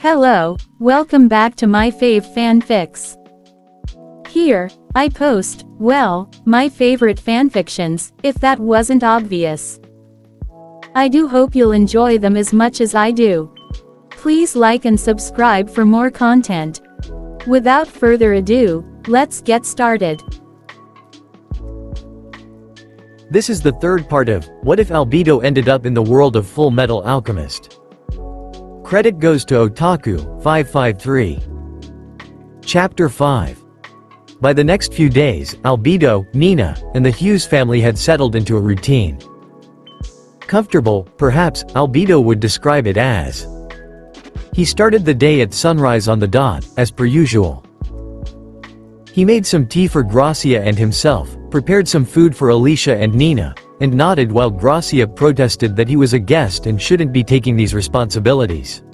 Hello, welcome back to my fave fanfics. Here, I post, well, my favorite fanfictions, if that wasn't obvious. I do hope you'll enjoy them as much as I do. Please like and subscribe for more content. Without further ado, let's get started. This is the third part of What If Albedo Ended Up in the World of Full Metal Alchemist. Credit goes to Otaku553. Chapter 5. By the next few days, Albedo, Nina, and the Hughes family had settled into a routine. Comfortable, perhaps, Albedo would describe it as. He started the day at sunrise on the dot, as per usual. He made some tea for Gracia and himself, prepared some food for Alicia and Nina, and nodded while Gracia protested that he was a guest and shouldn't be taking these responsibilities.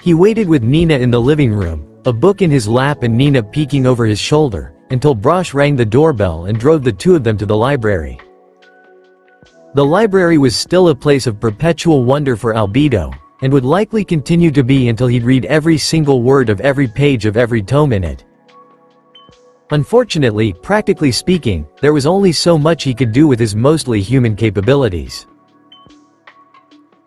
He waited with Nina in the living room, a book in his lap and Nina peeking over his shoulder, until Brosh rang the doorbell and drove the two of them to the library. The library was still a place of perpetual wonder for Albedo, and would likely continue to be until he'd read every single word of every page of every tome in it. Unfortunately, practically speaking, there was only so much he could do with his mostly human capabilities.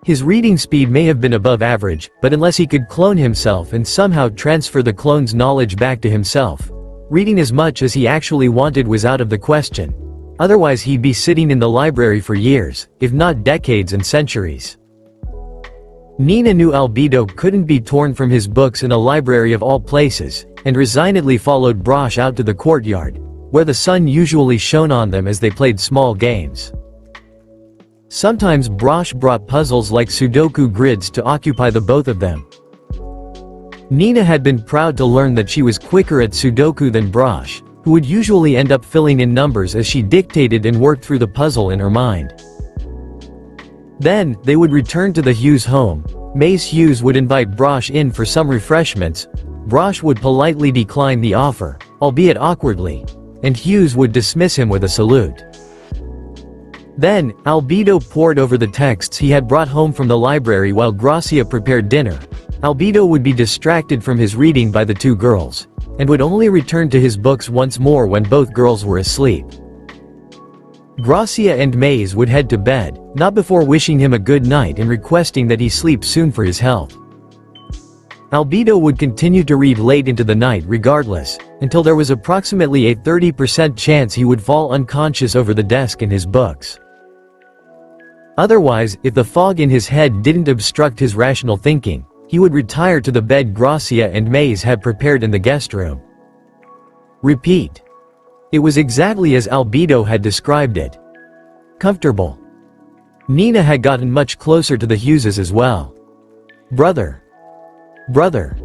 His reading speed may have been above average, but unless he could clone himself and somehow transfer the clone's knowledge back to himself, reading as much as he actually wanted was out of the question. Otherwise he'd be sitting in the library for years, if not decades and centuries. Nina knew Albedo couldn't be torn from his books in a library of all places, and resignedly followed Brosh out to the courtyard, where the sun usually shone on them as they played small games. Sometimes Brosh brought puzzles like Sudoku grids to occupy the both of them. Nina had been proud to learn that she was quicker at Sudoku than Brosh, who would usually end up filling in numbers as she dictated and worked through the puzzle in her mind. Then, they would return to the Hughes home. Mace Hughes would invite Brosh in for some refreshments. Brosh would politely decline the offer, albeit awkwardly, and Hughes would dismiss him with a salute. Then, Albedo pored over the texts he had brought home from the library while Gracia prepared dinner. Albedo would be distracted from his reading by the two girls, and would only return to his books once more when both girls were asleep. Gracia and Maze would head to bed, not before wishing him a good night and requesting that he sleep soon for his health. Albedo would continue to read late into the night regardless, until there was approximately a 30% chance he would fall unconscious over the desk in his books. Otherwise, if the fog in his head didn't obstruct his rational thinking, he would retire to the bed Gracia and Maze had prepared in the guest room. Repeat. It was exactly as Albedo had described it. Comfortable. Nina had gotten much closer to the Hugheses as well. Brother. Brother.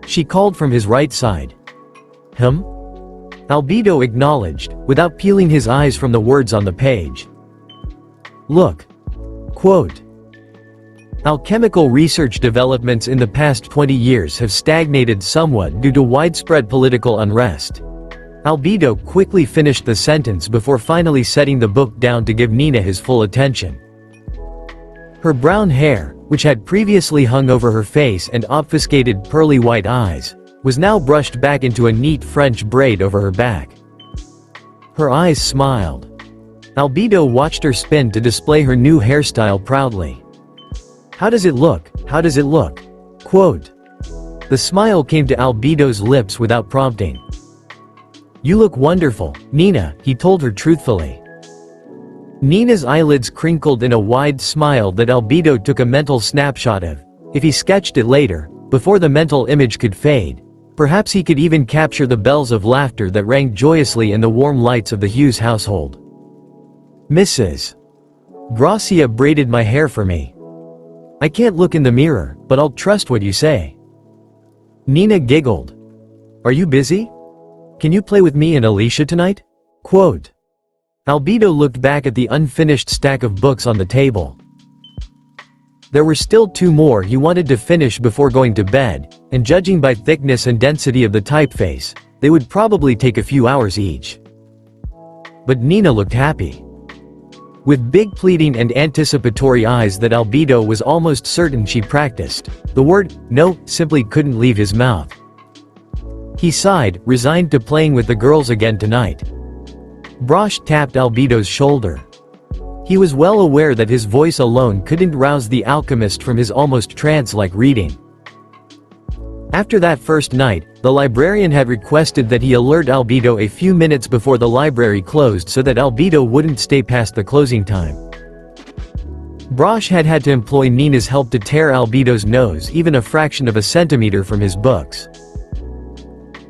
She called from his right side. Albedo acknowledged, without peeling his eyes from the words on the page. Look. Quote. Alchemical research developments in the past 20 years have stagnated somewhat due to widespread political unrest. Albedo quickly finished the sentence before finally setting the book down to give Nina his full attention. Her brown hair, which had previously hung over her face and obfuscated pearly white eyes, was now brushed back into a neat French braid over her back. Her eyes smiled. Albedo watched her spin to display her new hairstyle proudly. How does it look? How does it look? Quote. The smile came to Albedo's lips without prompting. You look wonderful, Nina, he told her truthfully. Nina's eyelids crinkled in a wide smile that Albedo took a mental snapshot of. If he sketched it later, before the mental image could fade, perhaps he could even capture the bells of laughter that rang joyously in the warm lights of the Hughes household. Mrs. Gracia braided my hair for me. I can't look in the mirror, but I'll trust what you say. Nina giggled. Are you busy? Can you play with me and Alicia tonight? Quote. Albedo looked back at the unfinished stack of books on the table. There were still two more he wanted to finish before going to bed, and judging by thickness and density of the typeface, they would probably take a few hours each. But Nina looked happy. With big pleading and anticipatory eyes that Albedo was almost certain she practiced, the word "no" simply couldn't leave his mouth. He sighed, resigned to playing with the girls again tonight. Brosh tapped Albedo's shoulder. He was well aware that his voice alone couldn't rouse the alchemist from his almost trance-like reading. After that first night, the librarian had requested that he alert Albedo a few minutes before the library closed so that Albedo wouldn't stay past the closing time. Brosh had had to employ Nina's help to tear Albedo's nose even a fraction of a centimeter from his books.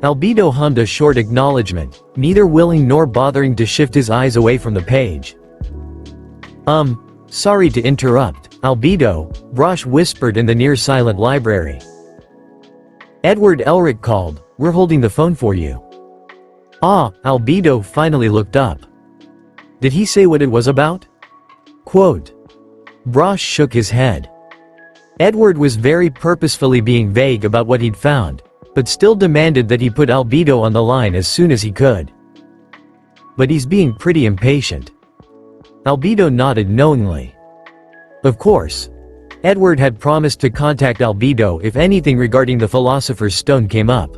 Albedo hummed a short acknowledgement, neither willing nor bothering to shift his eyes away from the page. Sorry to interrupt, Albedo, Brosh whispered in the near-silent library. Edward Elric called, we're holding the phone for you. Ah, Albedo finally looked up. Did he say what it was about? Quote. Brosh shook his head. Edward was very purposefully being vague about what he'd found, but still demanded that he put Albedo on the line as soon as he could. But he's being pretty impatient. Albedo nodded knowingly. Of course. Edward had promised to contact Albedo if anything regarding the Philosopher's Stone came up.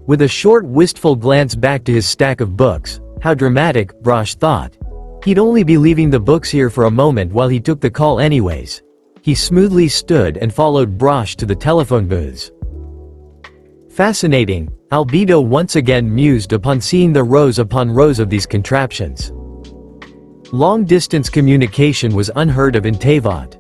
With a short wistful glance back to his stack of books, how dramatic, Brosh thought. He'd only be leaving the books here for a moment while he took the call anyways. He smoothly stood and followed Brosh to the telephone booths. Fascinating, Albedo once again mused upon seeing the rows upon rows of these contraptions. Long-distance communication was unheard of in Teyvat.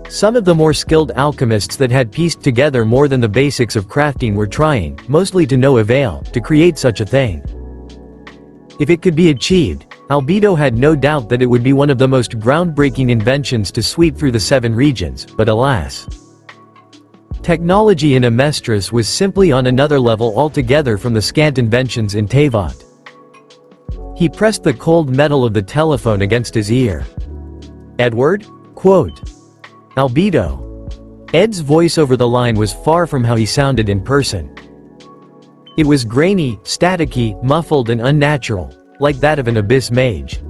Some of the more skilled alchemists that had pieced together more than the basics of crafting were trying, mostly to no avail, to create such a thing. If it could be achieved, Albedo had no doubt that it would be one of the most groundbreaking inventions to sweep through the 7 regions, but alas. Technology in Amestris was simply on another level altogether from the scant inventions in Teyvat. He pressed the cold metal of the telephone against his ear. Edward? Quote. Albedo. Ed's voice over the line was far from how he sounded in person. It was grainy, staticky, muffled and unnatural, like that of an abyss mage.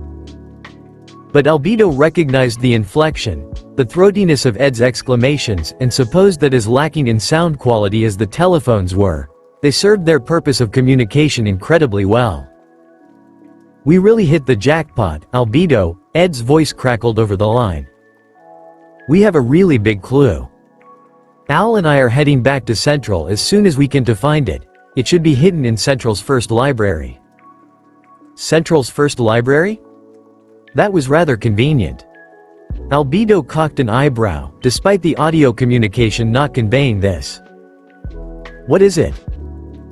But Albedo recognized the inflection, the throatiness of Ed's exclamations, and supposed that as lacking in sound quality as the telephones were, they served their purpose of communication incredibly well. We really hit the jackpot, Albedo, Ed's voice crackled over the line. We have a really big clue. Al and I are heading back to Central as soon as we can to find it. It should be hidden in Central's first library. Central's first library? That was rather convenient. Albedo cocked an eyebrow, despite the audio communication not conveying this. What is it?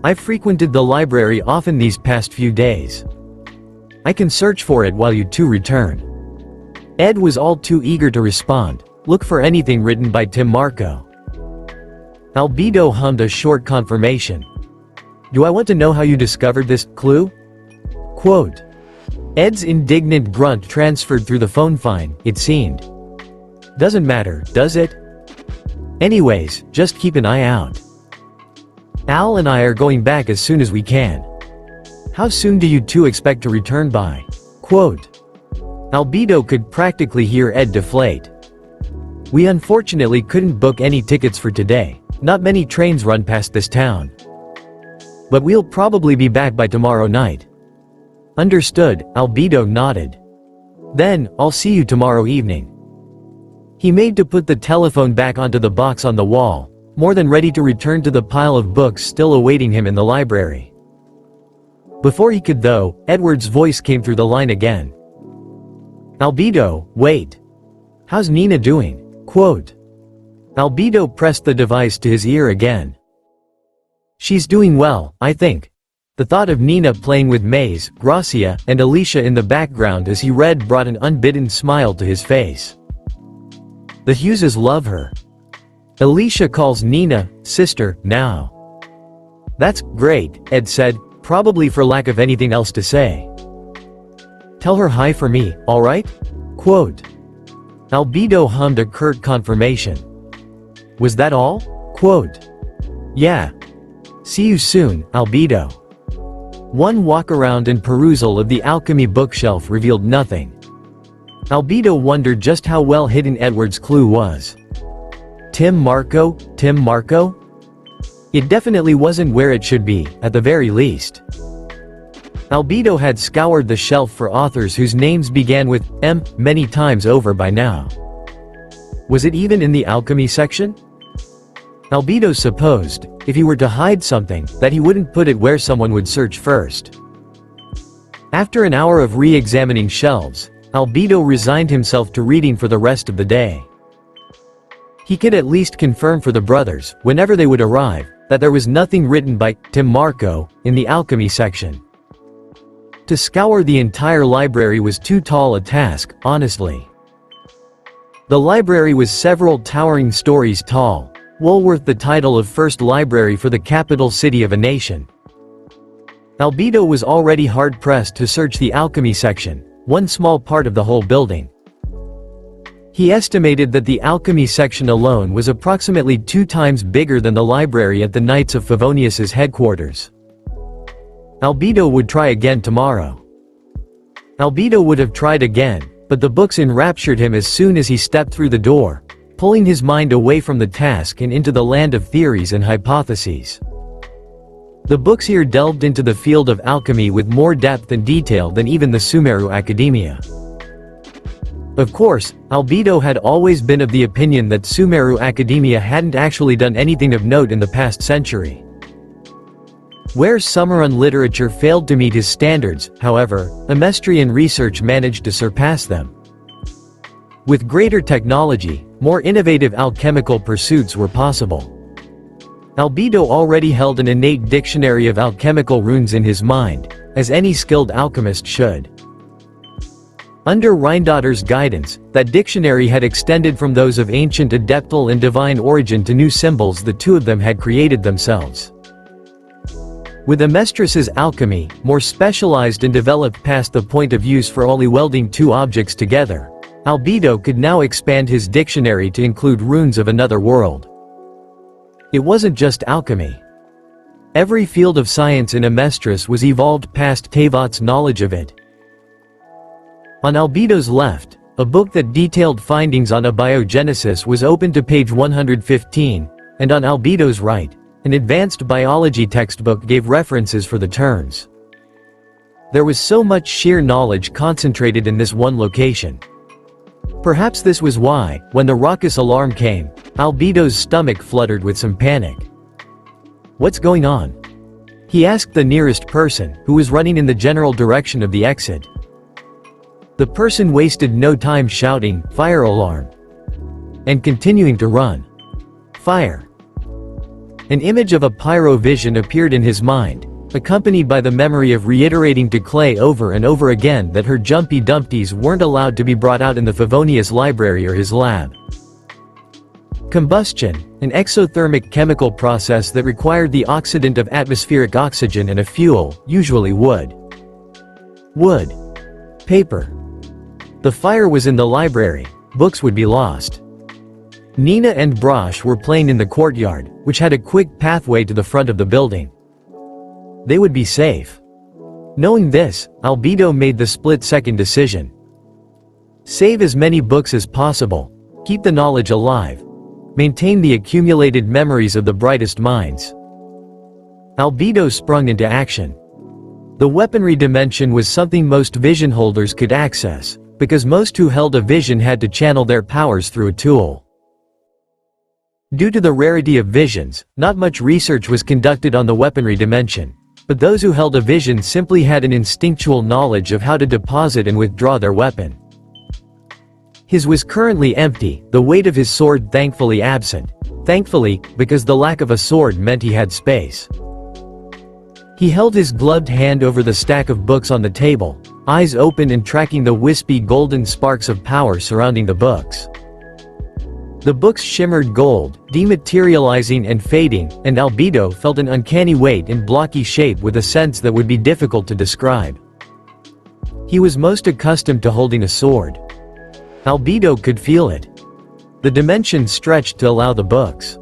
I've frequented the library often these past few days. I can search for it while you two return. Ed was all too eager to respond. Look for anything written by Tim Marco. Albedo hummed a short confirmation. Do I want to know how you discovered this clue? Quote. Ed's indignant grunt transferred through the phone. Fine, it seemed. Doesn't matter, does it? Anyways, just keep an eye out. Al and I are going back as soon as we can. How soon do you two expect to return by? Quote. Albedo could practically hear Ed deflate. We unfortunately couldn't book any tickets for today. Not many trains run past this town. But we'll probably be back by tomorrow night. Understood, Albedo nodded. Then, I'll see you tomorrow evening. He made to put the telephone back onto the box on the wall, more than ready to return to the pile of books still awaiting him in the library. Before he could though, Edward's voice came through the line again. Albedo, wait. How's Nina doing? Quote. Albedo pressed the device to his ear again. She's doing well, I think. The thought of Nina playing with Maze, Gracia, and Alicia in the background as he read brought an unbidden smile to his face. The Hugheses love her. Alicia calls Nina, sister, now. That's great, Ed said, probably for lack of anything else to say. Tell her hi for me, alright? Quote. Albedo hummed a curt confirmation. Was that all? Quote. Yeah. See you soon, Albedo. One walk-around and perusal of the alchemy bookshelf revealed nothing. Albedo wondered just how well hidden Edward's clue was. Tim Marco? Tim Marco? It definitely wasn't where it should be, at the very least. Albedo had scoured the shelf for authors whose names began with M many times over by now. Was it even in the alchemy section? Albedo supposed, if he were to hide something, that he wouldn't put it where someone would search first. After an hour of re-examining shelves, Albedo resigned himself to reading for the rest of the day. He could at least confirm for the brothers, whenever they would arrive, that there was nothing written by Tim Marco in the alchemy section. To scour the entire library was too tall a task, honestly. The library was several towering stories tall, well worth the title of first library for the capital city of a nation. Albedo was already hard-pressed to search the alchemy section, one small part of the whole building. He estimated that the alchemy section alone was approximately 2 times bigger than the library at the Knights of Favonius's headquarters. Albedo would try again tomorrow. Albedo would have tried again, but the books enraptured him as soon as he stepped through the door, pulling his mind away from the task and into the land of theories and hypotheses. The books here delved into the field of alchemy with more depth and detail than even the Sumeru Academia. Of course, Albedo had always been of the opinion that Sumeru Academia hadn't actually done anything of note in the past century. Where Summerun literature failed to meet his standards, however, Amestrian research managed to surpass them. With greater technology, more innovative alchemical pursuits were possible. Albedo already held an innate dictionary of alchemical runes in his mind, as any skilled alchemist should. Under Rhindotter's guidance, that dictionary had extended from those of ancient adeptal and divine origin to new symbols the two of them had created themselves. With Amestras's alchemy, more specialized and developed past the point of use for only welding two objects together, Albedo could now expand his dictionary to include runes of another world. It wasn't just alchemy. Every field of science in Amestras was evolved past Tevat's knowledge of it. On Albedo's left, a book that detailed findings on abiogenesis was open to page 115, and on Albedo's right, an advanced biology textbook gave references for the terms. There was so much sheer knowledge concentrated in this one location. Perhaps this was why, when the raucous alarm came, Albedo's stomach fluttered with some panic. "What's going on?" he asked the nearest person, who was running in the general direction of the exit. The person wasted no time shouting, "Fire alarm!" and continuing to run. Fire. An image of a pyro vision appeared in his mind, accompanied by the memory of reiterating to Clay over and over again that her Jumpy Dumpties weren't allowed to be brought out in the Favonius library or his lab. Combustion, an exothermic chemical process that required the oxidant of atmospheric oxygen and a fuel, usually wood. Wood. Paper. The fire was in the library, books would be lost. Nina and Brosh were playing in the courtyard, which had a quick pathway to the front of the building. They would be safe. Knowing this, Albedo made the split-second decision. Save as many books as possible, keep the knowledge alive, maintain the accumulated memories of the brightest minds. Albedo sprung into action. The weaponry dimension was something most vision holders could access, because most who held a vision had to channel their powers through a tool. Due to the rarity of visions, not much research was conducted on the weaponry dimension, but those who held a vision simply had an instinctual knowledge of how to deposit and withdraw their weapon. His was currently empty, the weight of his sword thankfully absent. Thankfully, because the lack of a sword meant he had space. He held his gloved hand over the stack of books on the table, eyes open and tracking the wispy golden sparks of power surrounding the books. The books shimmered gold, dematerializing and fading, and Albedo felt an uncanny weight and blocky shape with a sense that would be difficult to describe. He was most accustomed to holding a sword. Albedo could feel it. The dimension stretched to allow the books.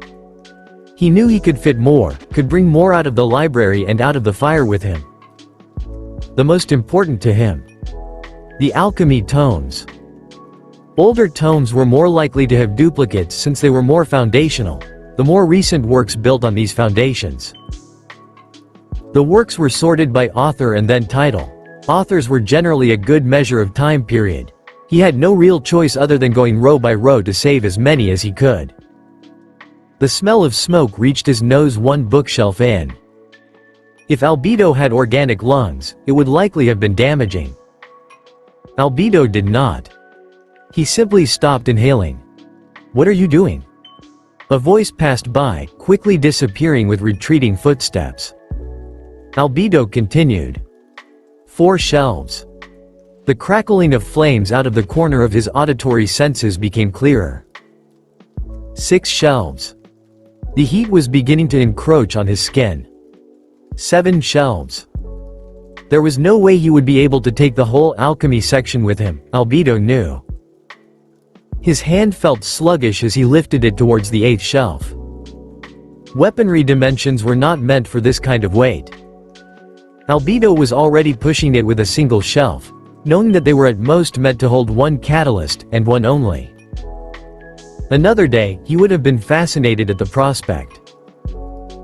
He knew he could fit more, could bring more out of the library and out of the fire with him. the most important to him. The alchemy tomes. Older tomes were more likely to have duplicates since they were more foundational. The more recent works built on these foundations. The works were sorted by author and then title. Authors were generally a good measure of time period. He had no real choice other than going row by row to save as many as he could. The smell of smoke reached his nose one bookshelf in. If Albedo had organic lungs, it would likely have been damaging. Albedo did not. He simply stopped inhaling. "What are you doing?" A voice passed by, quickly disappearing with retreating footsteps. Albedo continued. 4 shelves. The crackling of flames out of the corner of his auditory senses became clearer. 6 shelves. The heat was beginning to encroach on his skin. 7 shelves. There was no way he would be able to take the whole alchemy section with him, Albedo knew. His hand felt sluggish as he lifted it towards the 8th shelf. Weaponry dimensions were not meant for this kind of weight. Albedo was already pushing it with a single shelf, knowing that they were at most meant to hold 1 catalyst, and one only. Another day, he would have been fascinated at the prospect.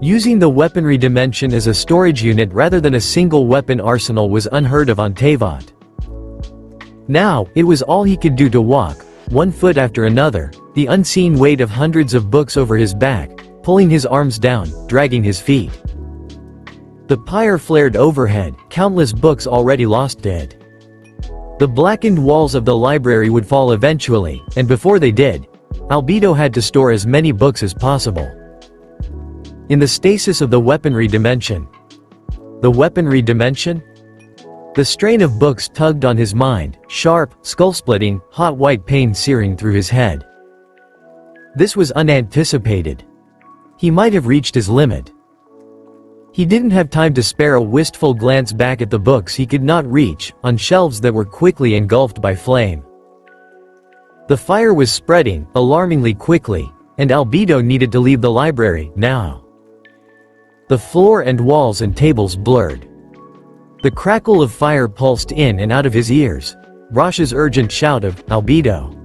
Using the weaponry dimension as a storage unit rather than a single weapon arsenal was unheard of on Teyvat. Now, it was all he could do to walk, 1 foot after another, the unseen weight of hundreds of books over his back, pulling his arms down, dragging his feet. The pyre flared overhead, countless books already lost dead. The blackened walls of the library would fall eventually, and before they did, Albedo had to store as many books as possible. In the stasis of the weaponry dimension. The weaponry dimension? The strain of books tugged on his mind, sharp, skull-splitting, hot white pain searing through his head. This was unanticipated. He might have reached his limit. He didn't have time to spare a wistful glance back at the books he could not reach, on shelves that were quickly engulfed by flame. The fire was spreading, alarmingly quickly, and Albedo needed to leave the library, now. The floor and walls and tables blurred. The crackle of fire pulsed in and out of his ears. Rosh's urgent shout of, "Albedo!"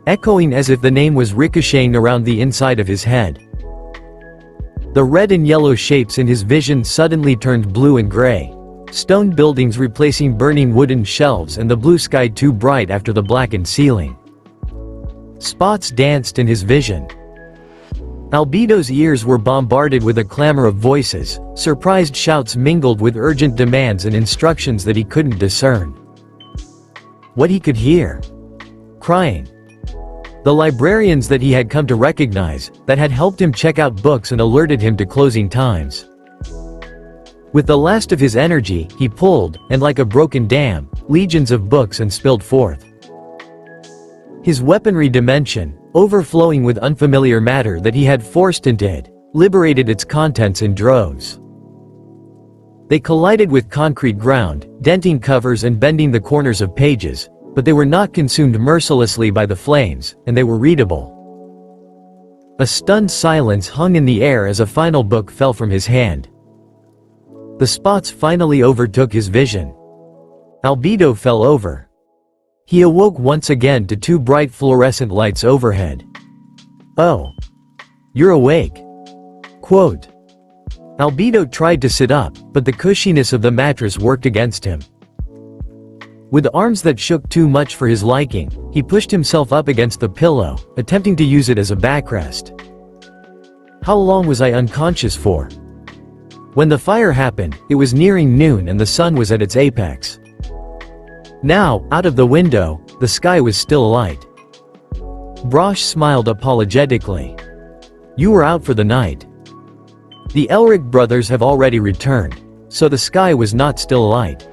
echoing as if the name was ricocheting around the inside of his head. The red and yellow shapes in his vision suddenly turned blue and gray. Stone buildings replacing burning wooden shelves and the blue sky too bright after the blackened ceiling. Spots danced in his vision. Albedo's ears were bombarded with a clamor of voices, surprised shouts mingled with urgent demands and instructions that he couldn't discern. What he could hear. Crying. The librarians that he had come to recognize, that had helped him check out books and alerted him to closing times. With the last of his energy, he pulled, and like a broken dam, legions of books and spilled forth. His weaponry dimension, overflowing with unfamiliar matter that he had forced into it, liberated its contents in droves. They collided with concrete ground, denting covers and bending the corners of pages, but they were not consumed mercilessly by the flames, and they were readable. A stunned silence hung in the air as a final book fell from his hand. The spots finally overtook his vision. Albedo fell over. He awoke once again to 2 bright fluorescent lights overhead. "Oh. You're awake." Quote. Albedo tried to sit up, but the cushiness of the mattress worked against him. With arms that shook too much for his liking, he pushed himself up against the pillow, attempting to use it as a backrest. How long was I unconscious for? When the fire happened, it was nearing noon and the sun was at its apex. Now, out of the window, the sky was still alight. Brosh smiled apologetically. "You were out for the night. The Elric brothers have already returned, so the sky was not still alight."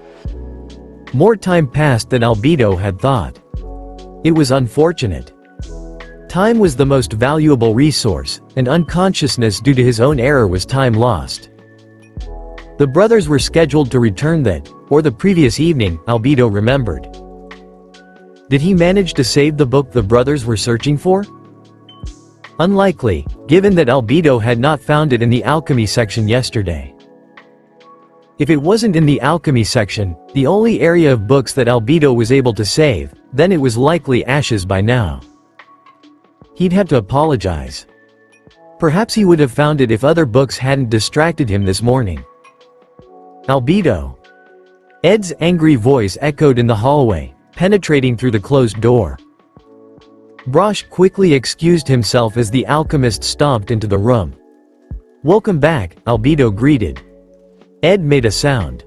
More time passed than Albedo had thought. It was unfortunate. Time was the most valuable resource, and unconsciousness due to his own error was time lost. The brothers were scheduled to return that, or the previous evening, Albedo remembered. Did he manage to save the book the brothers were searching for? Unlikely, given that Albedo had not found it in the alchemy section yesterday. If it wasn't in the alchemy section, the only area of books that Albedo was able to save, then it was likely ashes by now. He'd have to apologize. Perhaps he would have found it if other books hadn't distracted him this morning. Albedo. Ed's angry voice echoed in the hallway, penetrating through the closed door. Brosh quickly excused himself as the alchemist stomped into the room. "Welcome back," Albedo greeted. Ed made a sound.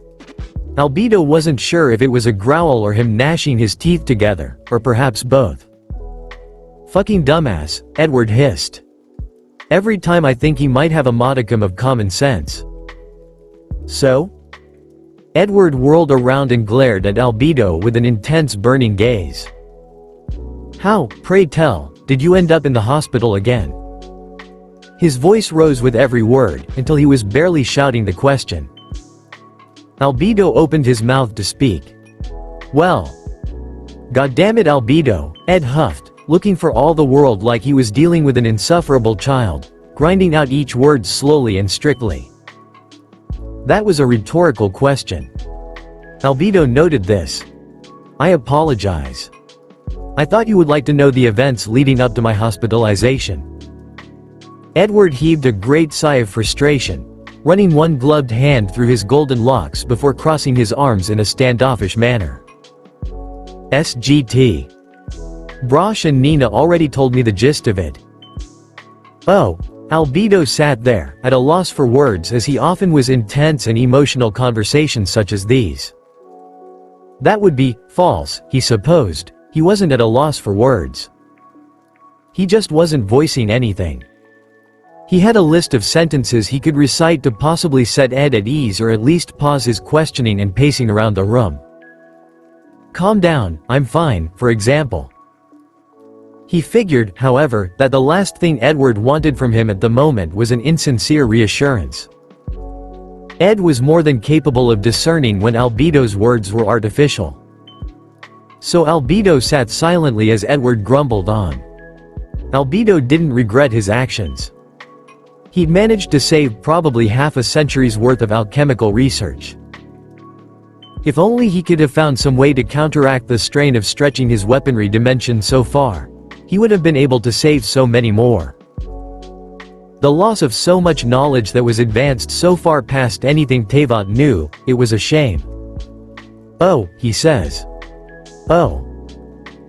Albedo wasn't sure if it was a growl or him gnashing his teeth together, or perhaps both. "Fucking dumbass," Edward hissed. "Every time I think he might have a modicum of common sense." "So?" Edward whirled around and glared at Albedo with an intense burning gaze. "How, pray tell, did you end up in the hospital again?" His voice rose with every word, until he was barely shouting the question. Albedo opened his mouth to speak. "Well. Goddammit, Albedo," Ed huffed, looking for all the world like he was dealing with an insufferable child, grinding out each word slowly and strictly. That was a rhetorical question. Albedo noted this. "I apologize. I thought you would like to know the events leading up to my hospitalization." Edward heaved a great sigh of frustration, running one gloved hand through his golden locks before crossing his arms in a standoffish manner. "SGT. Brosh and Nina already told me the gist of it." "Oh." Albedo sat there, at a loss for words as he often was in tense and emotional conversations such as these. That would be false, he supposed. He wasn't at a loss for words. He just wasn't voicing anything. He had a list of sentences he could recite to possibly set Ed at ease or at least pause his questioning and pacing around the room. "Calm down, I'm fine," for example. He figured, however, that the last thing Edward wanted from him at the moment was an insincere reassurance. Ed was more than capable of discerning when Albedo's words were artificial. So Albedo sat silently as Edward grumbled on. Albedo didn't regret his actions. He'd managed to save probably half a century's worth of alchemical research. If only he could have found some way to counteract the strain of stretching his weaponry dimension so far, he would have been able to save so many more. The loss of so much knowledge that was advanced so far past anything Teyvat knew, it was a shame. "Oh," he says. "Oh.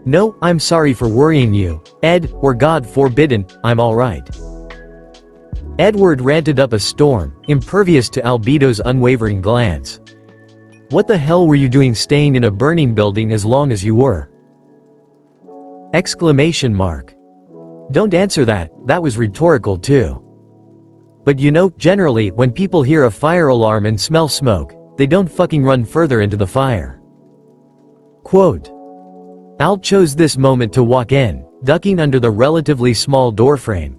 No, I'm sorry for worrying you, Ed, or God forbidden, I'm alright." Edward ranted up a storm, impervious to Albedo's unwavering glance. "What the hell were you doing staying in a burning building as long as you were?" Exclamation mark. Don't answer that, that was rhetorical too. But you know, generally, when people hear a fire alarm and smell smoke, they don't fucking run further into the fire. Quote. Al chose this moment to walk in, ducking under the relatively small doorframe.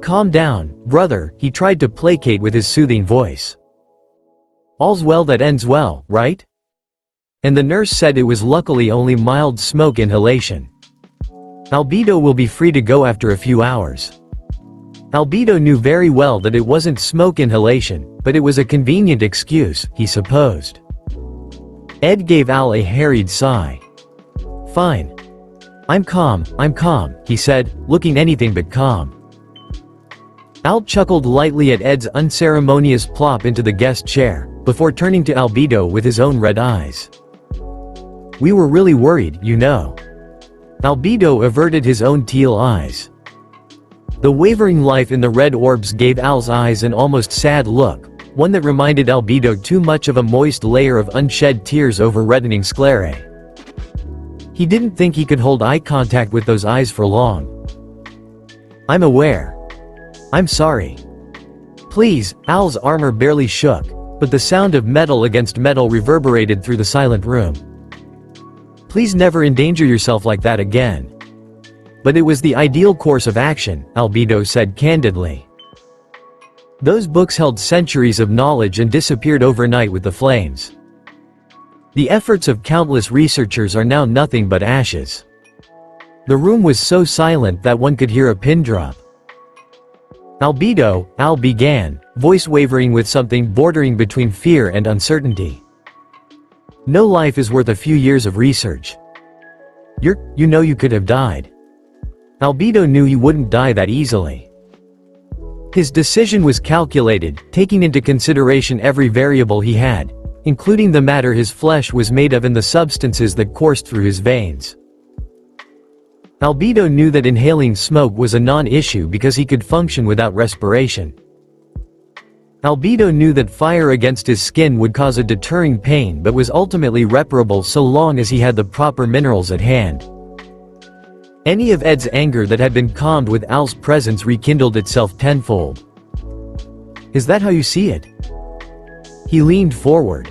"Calm down, brother," he tried to placate with his soothing voice. "All's well that ends well, right?" And the nurse said it was luckily only mild smoke inhalation. Albedo will be free to go after a few hours. Albedo knew very well that it wasn't smoke inhalation, but it was a convenient excuse, he supposed. Ed gave Al a harried sigh. "Fine. I'm calm, he said, looking anything but calm. Al chuckled lightly at Ed's unceremonious plop into the guest chair, before turning to Albedo with his own red eyes. "We were really worried, you know." Albedo averted his own teal eyes. The wavering life in the red orbs gave Al's eyes an almost sad look, one that reminded Albedo too much of a moist layer of unshed tears over reddening sclerae. He didn't think he could hold eye contact with those eyes for long. "I'm aware. I'm sorry." "Please," Al's armor barely shook, but the sound of metal against metal reverberated through the silent room. "Please never endanger yourself like that again." "But it was the ideal course of action," Albedo said candidly. "Those books held centuries of knowledge and disappeared overnight with the flames. The efforts of countless researchers are now nothing but ashes." The room was so silent that one could hear a pin drop. Albedo, Al began, voice wavering with something bordering between fear and uncertainty. No life is worth a few years of research. You know you could have died. Albedo knew he wouldn't die that easily. His decision was calculated, taking into consideration every variable he had, including the matter his flesh was made of and the substances that coursed through his veins. Albedo knew that inhaling smoke was a non-issue because he could function without respiration. Albedo knew that fire against his skin would cause a deterring pain but was ultimately reparable so long as he had the proper minerals at hand. Any of Ed's anger that had been calmed with Al's presence rekindled itself tenfold. "Is that how you see it?" He leaned forward.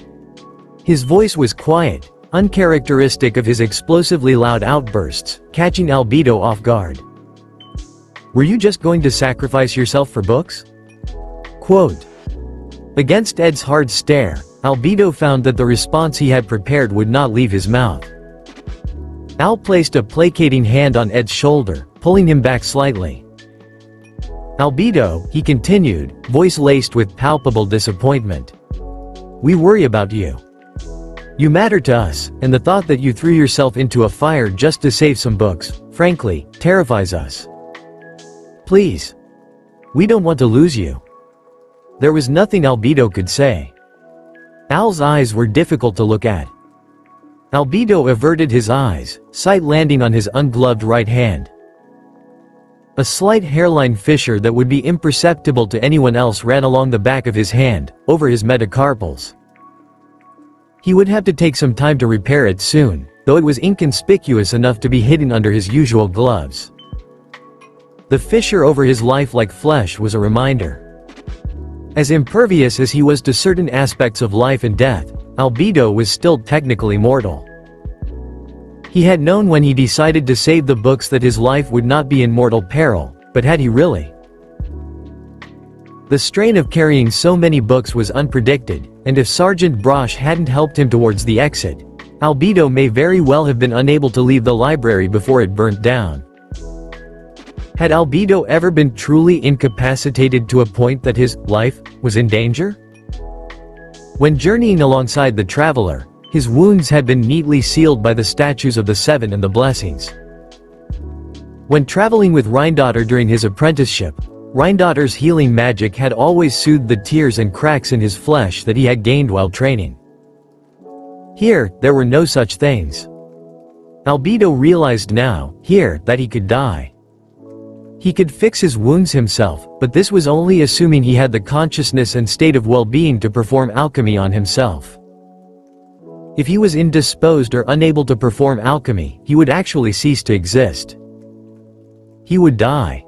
His voice was quiet, uncharacteristic of his explosively loud outbursts, catching Albedo off guard. "Were you just going to sacrifice yourself for books?" Quote. Against Ed's hard stare, Albedo found that the response he had prepared would not leave his mouth. Al placed a placating hand on Ed's shoulder, pulling him back slightly. "Albedo," he continued, voice laced with palpable disappointment. "We worry about you. You matter to us, and the thought that you threw yourself into a fire just to save some books, frankly, terrifies us. Please. We don't want to lose you." There was nothing Albedo could say. Al's eyes were difficult to look at. Albedo averted his eyes, sight landing on his ungloved right hand. A slight hairline fissure that would be imperceptible to anyone else ran along the back of his hand, over his metacarpals. He would have to take some time to repair it soon, though it was inconspicuous enough to be hidden under his usual gloves. The fissure over his lifelike flesh was a reminder. As impervious as he was to certain aspects of life and death, Albedo was still technically mortal. He had known when he decided to save the books that his life would not be in mortal peril, but had he really? The strain of carrying so many books was unpredicted, and if Sergeant Brosh hadn't helped him towards the exit, Albedo may very well have been unable to leave the library before it burnt down. Had Albedo ever been truly incapacitated to a point that his life was in danger? When journeying alongside the traveler, his wounds had been neatly sealed by the statues of the Seven and the Blessings. When traveling with Rheindotter during his apprenticeship, Rheindotter's healing magic had always soothed the tears and cracks in his flesh that he had gained while training. Here, there were no such things. Albedo realized now, here, that he could die. He could fix his wounds himself, but this was only assuming he had the consciousness and state of well-being to perform alchemy on himself. If he was indisposed or unable to perform alchemy, he would actually cease to exist. He would die.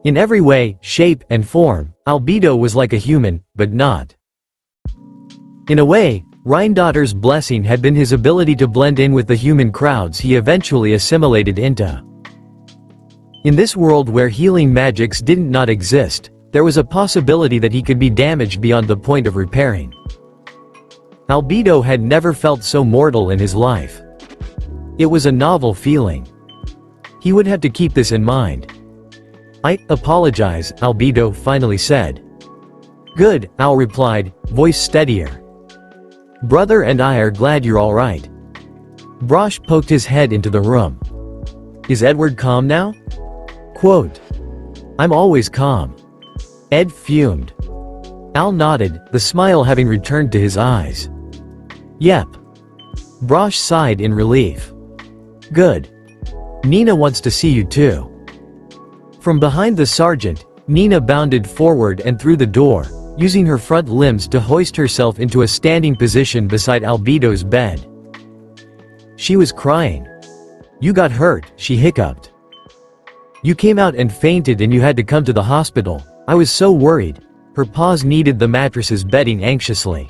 In every way, shape, and form, Albedo was like a human, but not. In a way, Rheindotter's blessing had been his ability to blend in with the human crowds he eventually assimilated into. In this world where healing magics didn't not exist, there was a possibility that he could be damaged beyond the point of repairing. Albedo had never felt so mortal in his life. It was a novel feeling. He would have to keep this in mind. "I apologize," Albedo finally said. "Good," Al replied, voice steadier. "Brother and I are glad you're all right." Brosh poked his head into the room. "Is Edward calm now?" Quote. "I'm always calm." Ed fumed. Al nodded, the smile having returned to his eyes. "Yep." Brosh sighed in relief. "Good. Nina wants to see you too." From behind the sergeant, Nina bounded forward and through the door, using her front limbs to hoist herself into a standing position beside Albedo's bed. She was crying. "You got hurt," she hiccuped. "You came out and fainted and you had to come to the hospital. I was so worried." Her paws kneaded the mattress's bedding anxiously.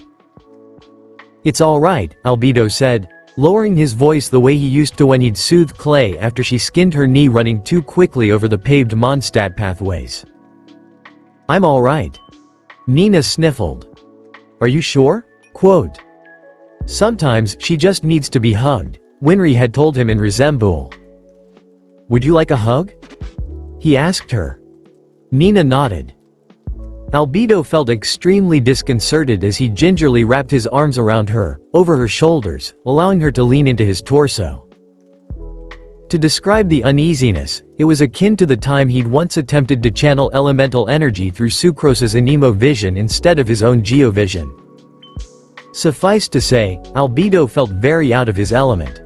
"It's all right," Albedo said, lowering his voice the way he used to when he'd soothed Clay after she skinned her knee running too quickly over the paved Mondstadt pathways. "I'm all right." Nina sniffled. "Are you sure?" Quote. "Sometimes she just needs to be hugged," Winry had told him in Rizembul. "Would you like a hug?" he asked her. Nina nodded. Albedo felt extremely disconcerted as he gingerly wrapped his arms around her, over her shoulders, allowing her to lean into his torso. To describe the uneasiness, it was akin to the time he'd once attempted to channel elemental energy through Sucrose's Anemo vision instead of his own geovision. Suffice to say, Albedo felt very out of his element.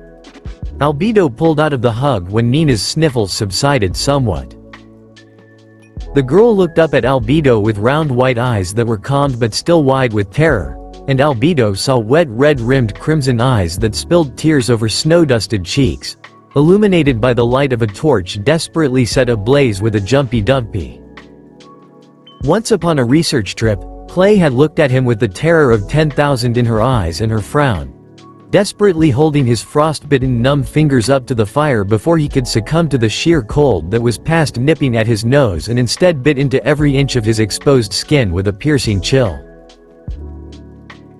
Albedo pulled out of the hug when Nina's sniffles subsided somewhat. The girl looked up at Albedo with round white eyes that were calmed but still wide with terror, and Albedo saw wet red-rimmed crimson eyes that spilled tears over snow-dusted cheeks, illuminated by the light of a torch desperately set ablaze with a jumpy dumpy. Once upon a research trip, Clay had looked at him with the terror of 10,000 in her eyes and her frown, desperately holding his frostbitten numb fingers up to the fire before he could succumb to the sheer cold that was past nipping at his nose and instead bit into every inch of his exposed skin with a piercing chill.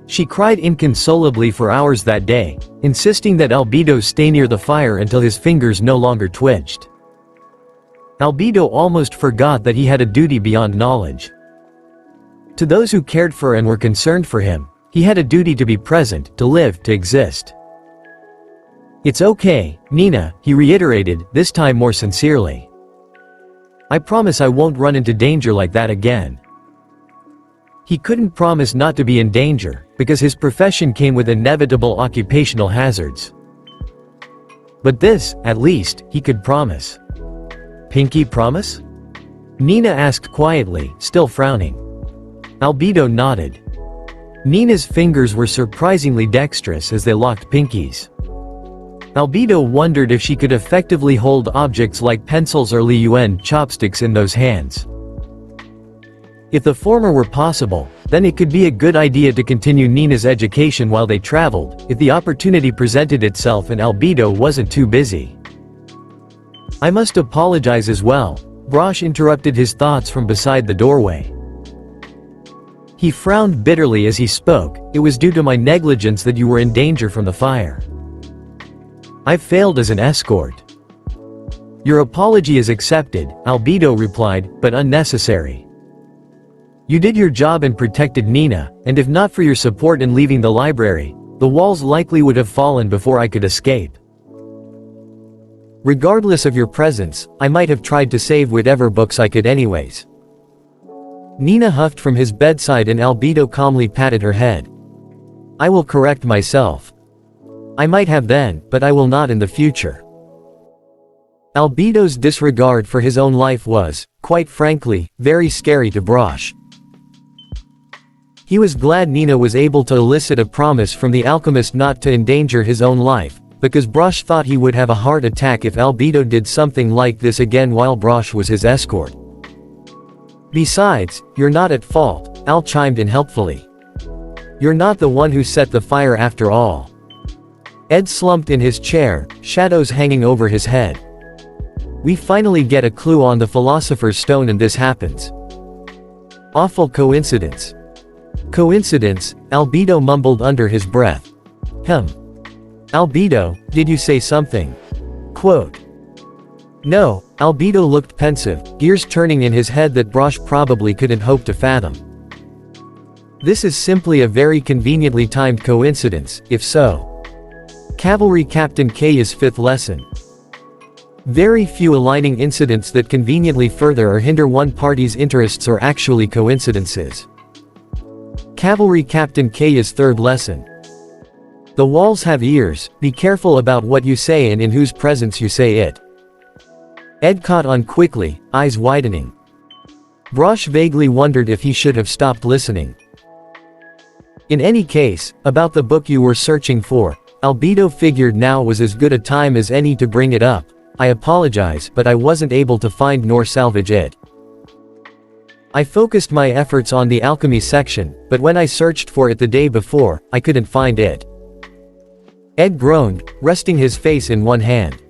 She cried inconsolably for hours that day, insisting that Albedo stay near the fire until his fingers no longer twitched. Albedo almost forgot that he had a duty beyond knowledge. To those who cared for and were concerned for him, he had a duty to be present, to live, to exist. "It's okay, Nina," he reiterated, this time more sincerely. "I promise I won't run into danger like that again." He couldn't promise not to be in danger, because his profession came with inevitable occupational hazards. But this, at least, he could promise. "Pinky promise?" Nina asked quietly, still frowning. Albedo nodded. Nina's fingers were surprisingly dexterous as they locked Pinky's. Albedo wondered if she could effectively hold objects like pencils or Liyuan chopsticks in those hands. If the former were possible, then it could be a good idea to continue Nina's education while they traveled, if the opportunity presented itself and Albedo wasn't too busy. "I must apologize as well," Brosh interrupted his thoughts from beside the doorway. He frowned bitterly as he spoke. "It was due to my negligence that you were in danger from the fire. I've failed as an escort." "Your apology is accepted," Albedo replied, "but unnecessary. You did your job and protected Nina, and if not for your support in leaving the library, the walls likely would have fallen before I could escape. Regardless of your presence, I might have tried to save whatever books I could anyways." Nina huffed from his bedside and Albedo calmly patted her head. "I will correct myself. I might have then, but I will not in the future." Albedo's disregard for his own life was, quite frankly, very scary to Brosh. He was glad Nina was able to elicit a promise from the alchemist not to endanger his own life, because Brosh thought he would have a heart attack if Albedo did something like this again while Brosh was his escort. "Besides, you're not at fault," Al chimed in helpfully. "You're not the one who set the fire after all." Ed slumped in his chair, shadows hanging over his head. "We finally get a clue on the Philosopher's Stone and this happens. Awful coincidence." "Coincidence," Albedo mumbled under his breath. "Albedo, did you say something?" Quote. "No," Albedo looked pensive, gears turning in his head that Brosh probably couldn't hope to fathom. "This is simply a very conveniently timed coincidence, if so. Cavalry Captain K's fifth lesson. Very few aligning incidents that conveniently further or hinder one party's interests are actually coincidences. Cavalry Captain K's third lesson. The walls have ears, be careful about what you say and in whose presence you say it." Ed caught on quickly, eyes widening. Brosh vaguely wondered if he should have stopped listening. "In any case, about the book you were searching for," Albedo figured now was as good a time as any to bring it up. "I apologize, but I wasn't able to find nor salvage it. I focused my efforts on the alchemy section, but when I searched for it the day before, I couldn't find it." Ed groaned, resting his face in one hand.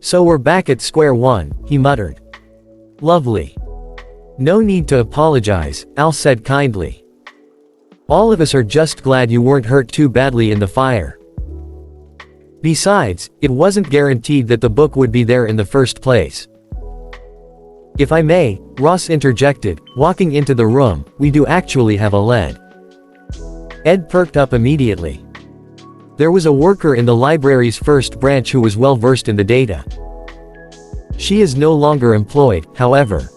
"So we're back at square one," he muttered. "Lovely. No need to apologize," Al said kindly. "All of us are just glad you weren't hurt too badly in the fire. Besides, it wasn't guaranteed that the book would be there in the first place." If I may, Ross interjected, walking into the room, we do actually have a lead. Ed perked up immediately. There was a worker in the library's first branch who was well versed in the data. She is no longer employed, however.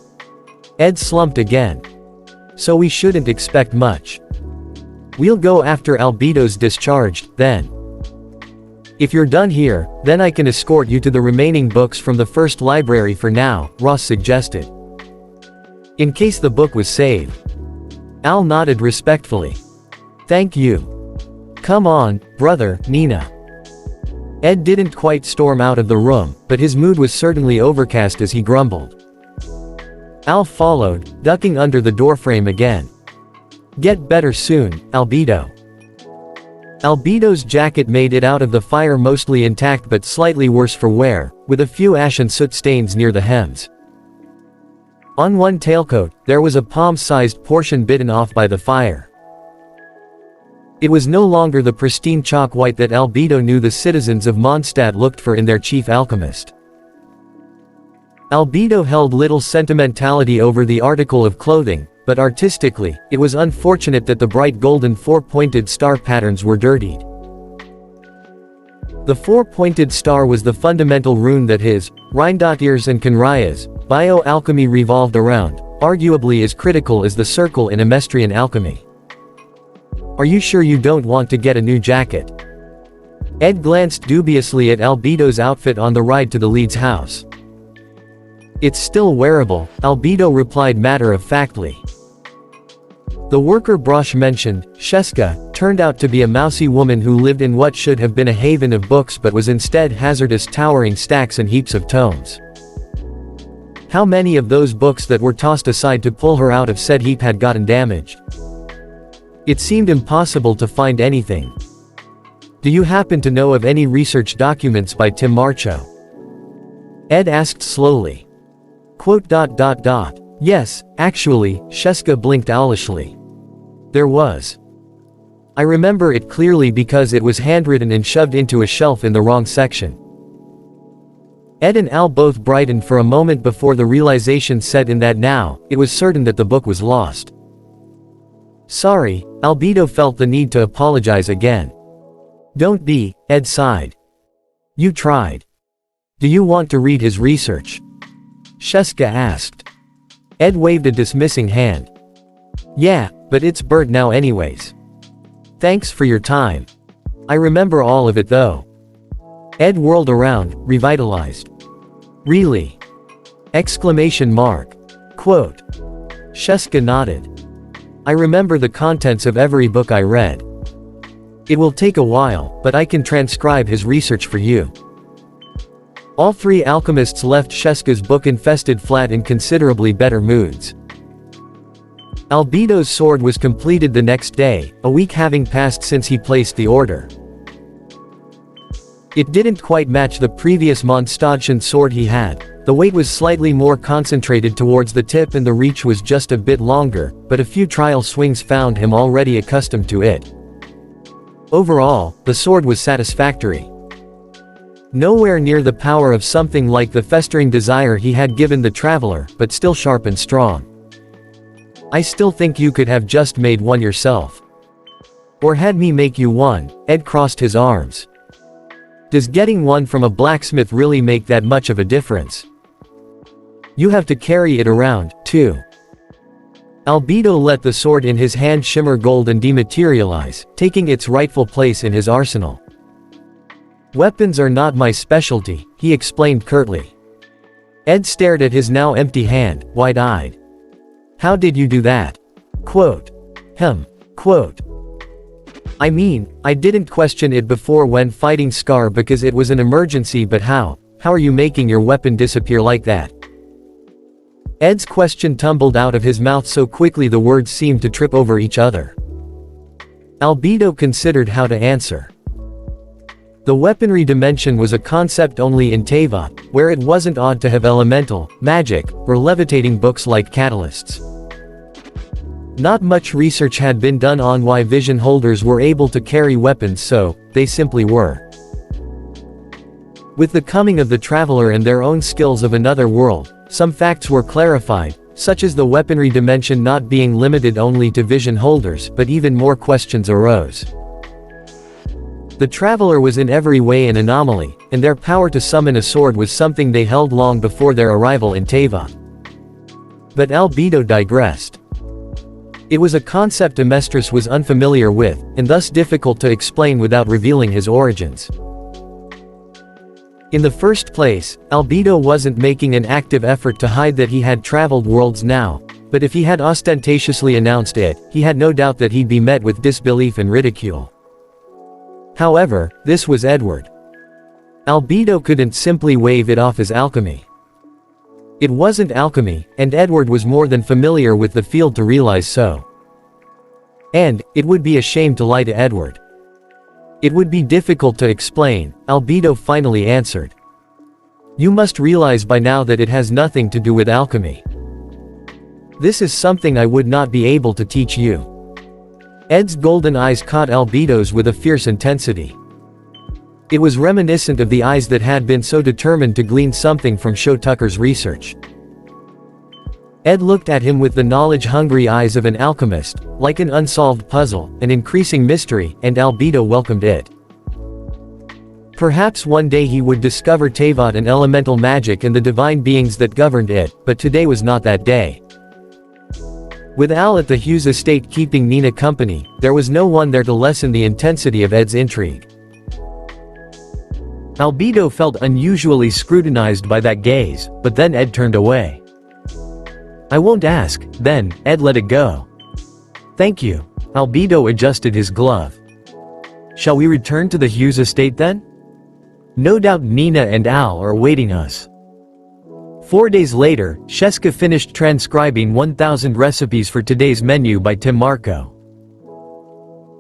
Ed slumped again. So we shouldn't expect much. We'll go after Albedo's discharged, then. If you're done here, then I can escort you to the remaining books from the first library for now, Ross suggested. In case the book was saved. Al nodded respectfully. Thank you. Come on, brother, Nina. Ed didn't quite storm out of the room, but his mood was certainly overcast as he grumbled. Al followed, ducking under the doorframe again. Get better soon, Albedo. Albedo's jacket made it out of the fire mostly intact but slightly worse for wear, with a few ash and soot stains near the hems. On one tailcoat, there was a palm-sized portion bitten off by the fire. It was no longer the pristine chalk white that Albedo knew the citizens of Mondstadt looked for in their chief alchemist. Albedo held little sentimentality over the article of clothing, but artistically, it was unfortunate that the bright golden four-pointed star patterns were dirtied. The four-pointed star was the fundamental rune that his, Reindotirs and Kenrias, bioalchemy revolved around, arguably as critical as the circle in Emestrian alchemy. Are you sure you don't want to get a new jacket? Ed glanced dubiously at Albedo's outfit on the ride to the Leeds house. It's still wearable, Albedo replied matter-of-factly. The worker Brosh mentioned, Sheska, turned out to be a mousy woman who lived in what should have been a haven of books but was instead hazardous towering stacks and heaps of tomes. How many of those books that were tossed aside to pull her out of said heap had gotten damaged? It seemed impossible to find anything. Do you happen to know of any research documents by Tim Marcho? Ed asked slowly. Yes, actually, Sheska blinked owlishly. There was. I remember it clearly because it was handwritten and shoved into a shelf in the wrong section. Ed and Al both brightened for a moment before the realization set in that now, it was certain that the book was lost. Sorry, Albedo felt the need to apologize again. Don't be, Ed sighed. You tried. Do you want to read his research? Sheska asked. Ed waved a dismissing hand. Yeah, but it's burnt now anyways. Thanks for your time. I remember all of it though. Ed whirled around, revitalized. Really? Exclamation mark. Quote. Sheska nodded. I remember the contents of every book I read. It will take a while, but I can transcribe his research for you. All three alchemists left Sheska's book-infested flat in considerably better moods. Albedo's sword was completed the next day, a week having passed since he placed the order. It didn't quite match the previous Mondstadtian sword he had. The weight was slightly more concentrated towards the tip and the reach was just a bit longer, but a few trial swings found him already accustomed to it. Overall, the sword was satisfactory. Nowhere near the power of something like the festering desire he had given the traveler, but still sharp and strong. I still think you could have just made one yourself. Or had me make you one. Ed crossed his arms. Does getting one from a blacksmith really make that much of a difference? You have to carry it around, too. Albedo let the sword in his hand shimmer gold and dematerialize, taking its rightful place in his arsenal. Weapons are not my specialty, he explained curtly. Ed stared at his now empty hand, wide-eyed. How did you do that? Quote. Quote. I mean, I didn't question it before when fighting Scar because it was an emergency, but how are you making your weapon disappear like that? Ed's question tumbled out of his mouth so quickly the words seemed to trip over each other. Albedo considered how to answer. The weaponry dimension was a concept only in Teva, where it wasn't odd to have elemental, magic, or levitating books like catalysts. Not much research had been done on why vision holders were able to carry weapons, so they simply were. With the coming of the traveler and their own skills of another world, some facts were clarified, such as the weaponry dimension not being limited only to vision holders, but even more questions arose. The Traveler was in every way an anomaly, and their power to summon a sword was something they held long before their arrival in Teyvat. But Albedo digressed. It was a concept Amestris was unfamiliar with, and thus difficult to explain without revealing his origins. In the first place, Albedo wasn't making an active effort to hide that he had traveled worlds now, but if he had ostentatiously announced it, he had no doubt that he'd be met with disbelief and ridicule. However, this was Edward. Albedo couldn't simply wave it off as alchemy. It wasn't alchemy, and Edward was more than familiar with the field to realize so. And, it would be a shame to lie to Edward. It would be difficult to explain, Albedo finally answered. You must realize by now that it has nothing to do with alchemy. This is something I would not be able to teach you. Ed's golden eyes caught Albedo's with a fierce intensity. It was reminiscent of the eyes that had been so determined to glean something from Sho Tucker's research. Ed looked at him with the knowledge-hungry eyes of an alchemist, like an unsolved puzzle, an increasing mystery, and Albedo welcomed it. Perhaps one day he would discover Teyvat and elemental magic and the divine beings that governed it, but today was not that day. With Al at the Hughes estate keeping Nina company, there was no one there to lessen the intensity of Ed's intrigue. Albedo felt unusually scrutinized by that gaze, but then Ed turned away. I won't ask, then, Ed let it go. Thank you. Albedo adjusted his glove. Shall we return to the Hughes estate then? No doubt Nina and Al are awaiting us. 4 days later, Sheska finished transcribing 1,000 recipes for today's menu by Tim Marco.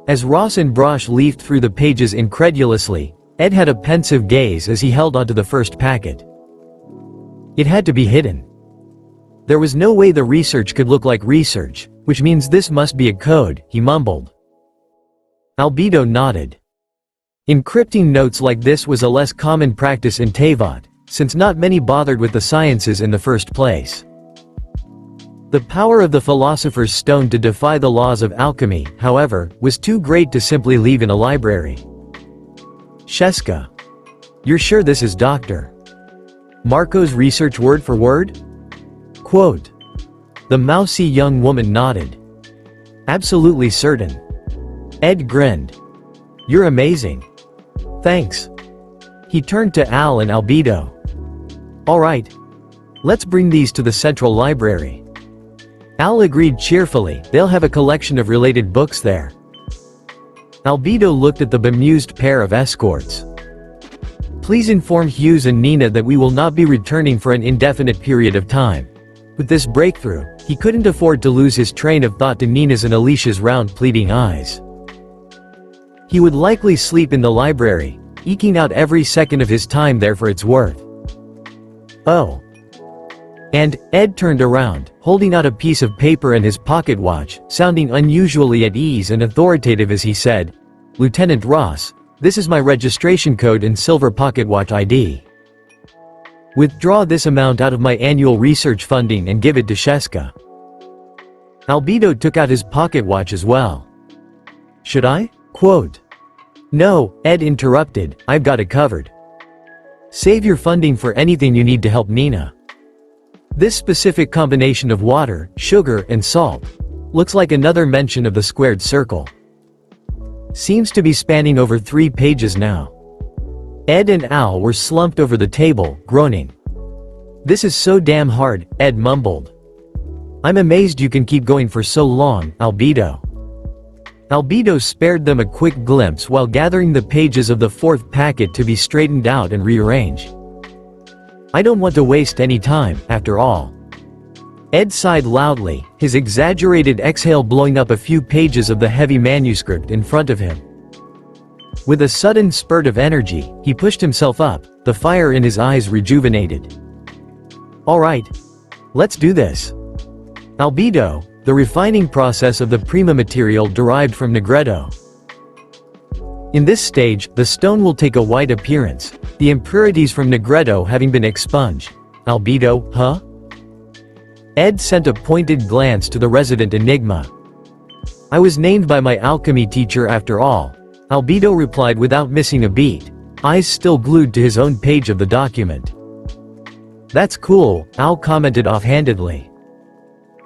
As Ross and Brosh leafed through the pages incredulously, Ed had a pensive gaze as he held onto the first packet. It had to be hidden. There was no way the research could look like research, which means this must be a code, he mumbled. Albedo nodded. Encrypting notes like this was a less common practice in Teyvat, since not many bothered with the sciences in the first place. The power of the Philosopher's Stone to defy the laws of alchemy, however, was too great to simply leave in a library. Sheska. You're sure this is Dr. Marco's research word for word? Quote. The mousy young woman nodded. Absolutely certain. Ed grinned. You're amazing. Thanks. He turned to Al and Albedo. All right. Let's bring these to the central library. Al agreed cheerfully, they'll have a collection of related books there. Albedo looked at the bemused pair of escorts. Please inform Hughes and Nina that we will not be returning for an indefinite period of time. With this breakthrough, he couldn't afford to lose his train of thought to Nina's and Alicia's round pleading eyes. He would likely sleep in the library, eking out every second of his time there for its worth. Oh. And, Ed turned around, holding out a piece of paper and his pocket watch, sounding unusually at ease and authoritative as he said, Lieutenant Ross, this is my registration code and silver pocket watch ID. Withdraw this amount out of my annual research funding and give it to Sheska. Albedo took out his pocket watch as well. Should I? Quote. No, Ed interrupted, I've got it covered. Save your funding for anything you need to help Nina. This specific combination of water, sugar, and salt looks like another mention of the squared circle. Seems to be spanning over 3 pages now. Ed and Al were slumped over the table, groaning. This is so damn hard, Ed mumbled. I'm amazed you can keep going for so long, Albedo. Albedo spared them a quick glimpse while gathering the pages of the 4th packet to be straightened out and rearranged. I don't want to waste any time, after all. Ed sighed loudly, his exaggerated exhale blowing up a few pages of the heavy manuscript in front of him. With a sudden spurt of energy, he pushed himself up, the fire in his eyes rejuvenated. All right. Let's do this. Albedo, the refining process of the prima material derived from Negredo. In this stage, the stone will take a white appearance, the impurities from Negredo having been expunged. Albedo, huh? Ed sent a pointed glance to the resident enigma. "I was named by my alchemy teacher after all," Albedo replied without missing a beat, eyes still glued to his own page of the document. "That's cool," Al commented offhandedly.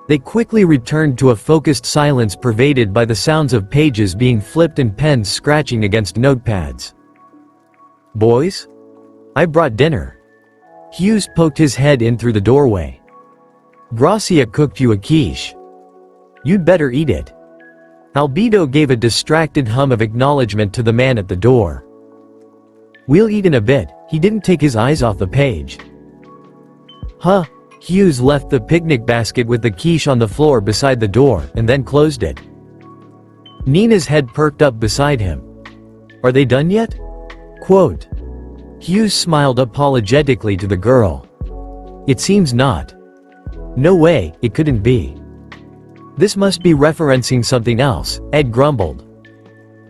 They quickly returned to a focused silence pervaded by the sounds of pages being flipped and pens scratching against notepads. "Boys? I brought dinner." Hughes poked his head in through the doorway. "Gracia cooked you a quiche. You'd better eat it." Albedo gave a distracted hum of acknowledgement to the man at the door. "We'll eat in a bit." He didn't take his eyes off the page. "Huh?" Hughes left the picnic basket with the quiche on the floor beside the door, and then closed it. Nina's head perked up beside him. "Are they done yet?" Quote. Hughes smiled apologetically to the girl. "It seems not." "No way, it couldn't be. This must be referencing something else," Ed grumbled.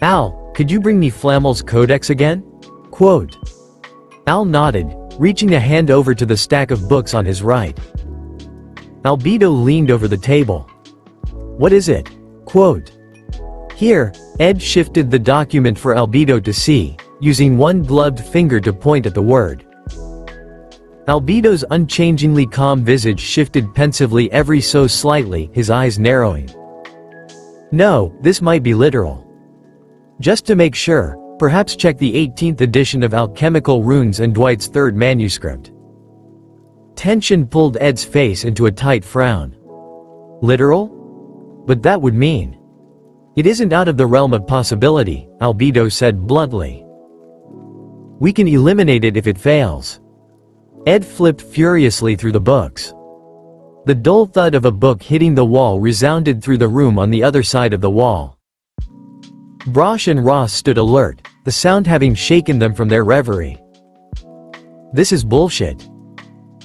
"Al, could you bring me Flammel's Codex again?" Quote. Al nodded, reaching a hand over to the stack of books on his right. Albedo leaned over the table. "What is it?" Quote. "Here." Ed shifted the document for Albedo to see, using one gloved finger to point at the word. Albedo's unchangingly calm visage shifted pensively every so slightly, his eyes narrowing. "No, this might be literal. Just to make sure, perhaps check the 18th edition of Alchemical Runes and Dwight's third manuscript." Tension pulled Ed's face into a tight frown. "Literal? But that would mean—" "It isn't out of the realm of possibility," Albedo said bluntly. "We can eliminate it if it fails." Ed flipped furiously through the books. The dull thud of a book hitting the wall resounded through the room on the other side of the wall. Brosh and Ross stood alert, the sound having shaken them from their reverie. "This is bullshit."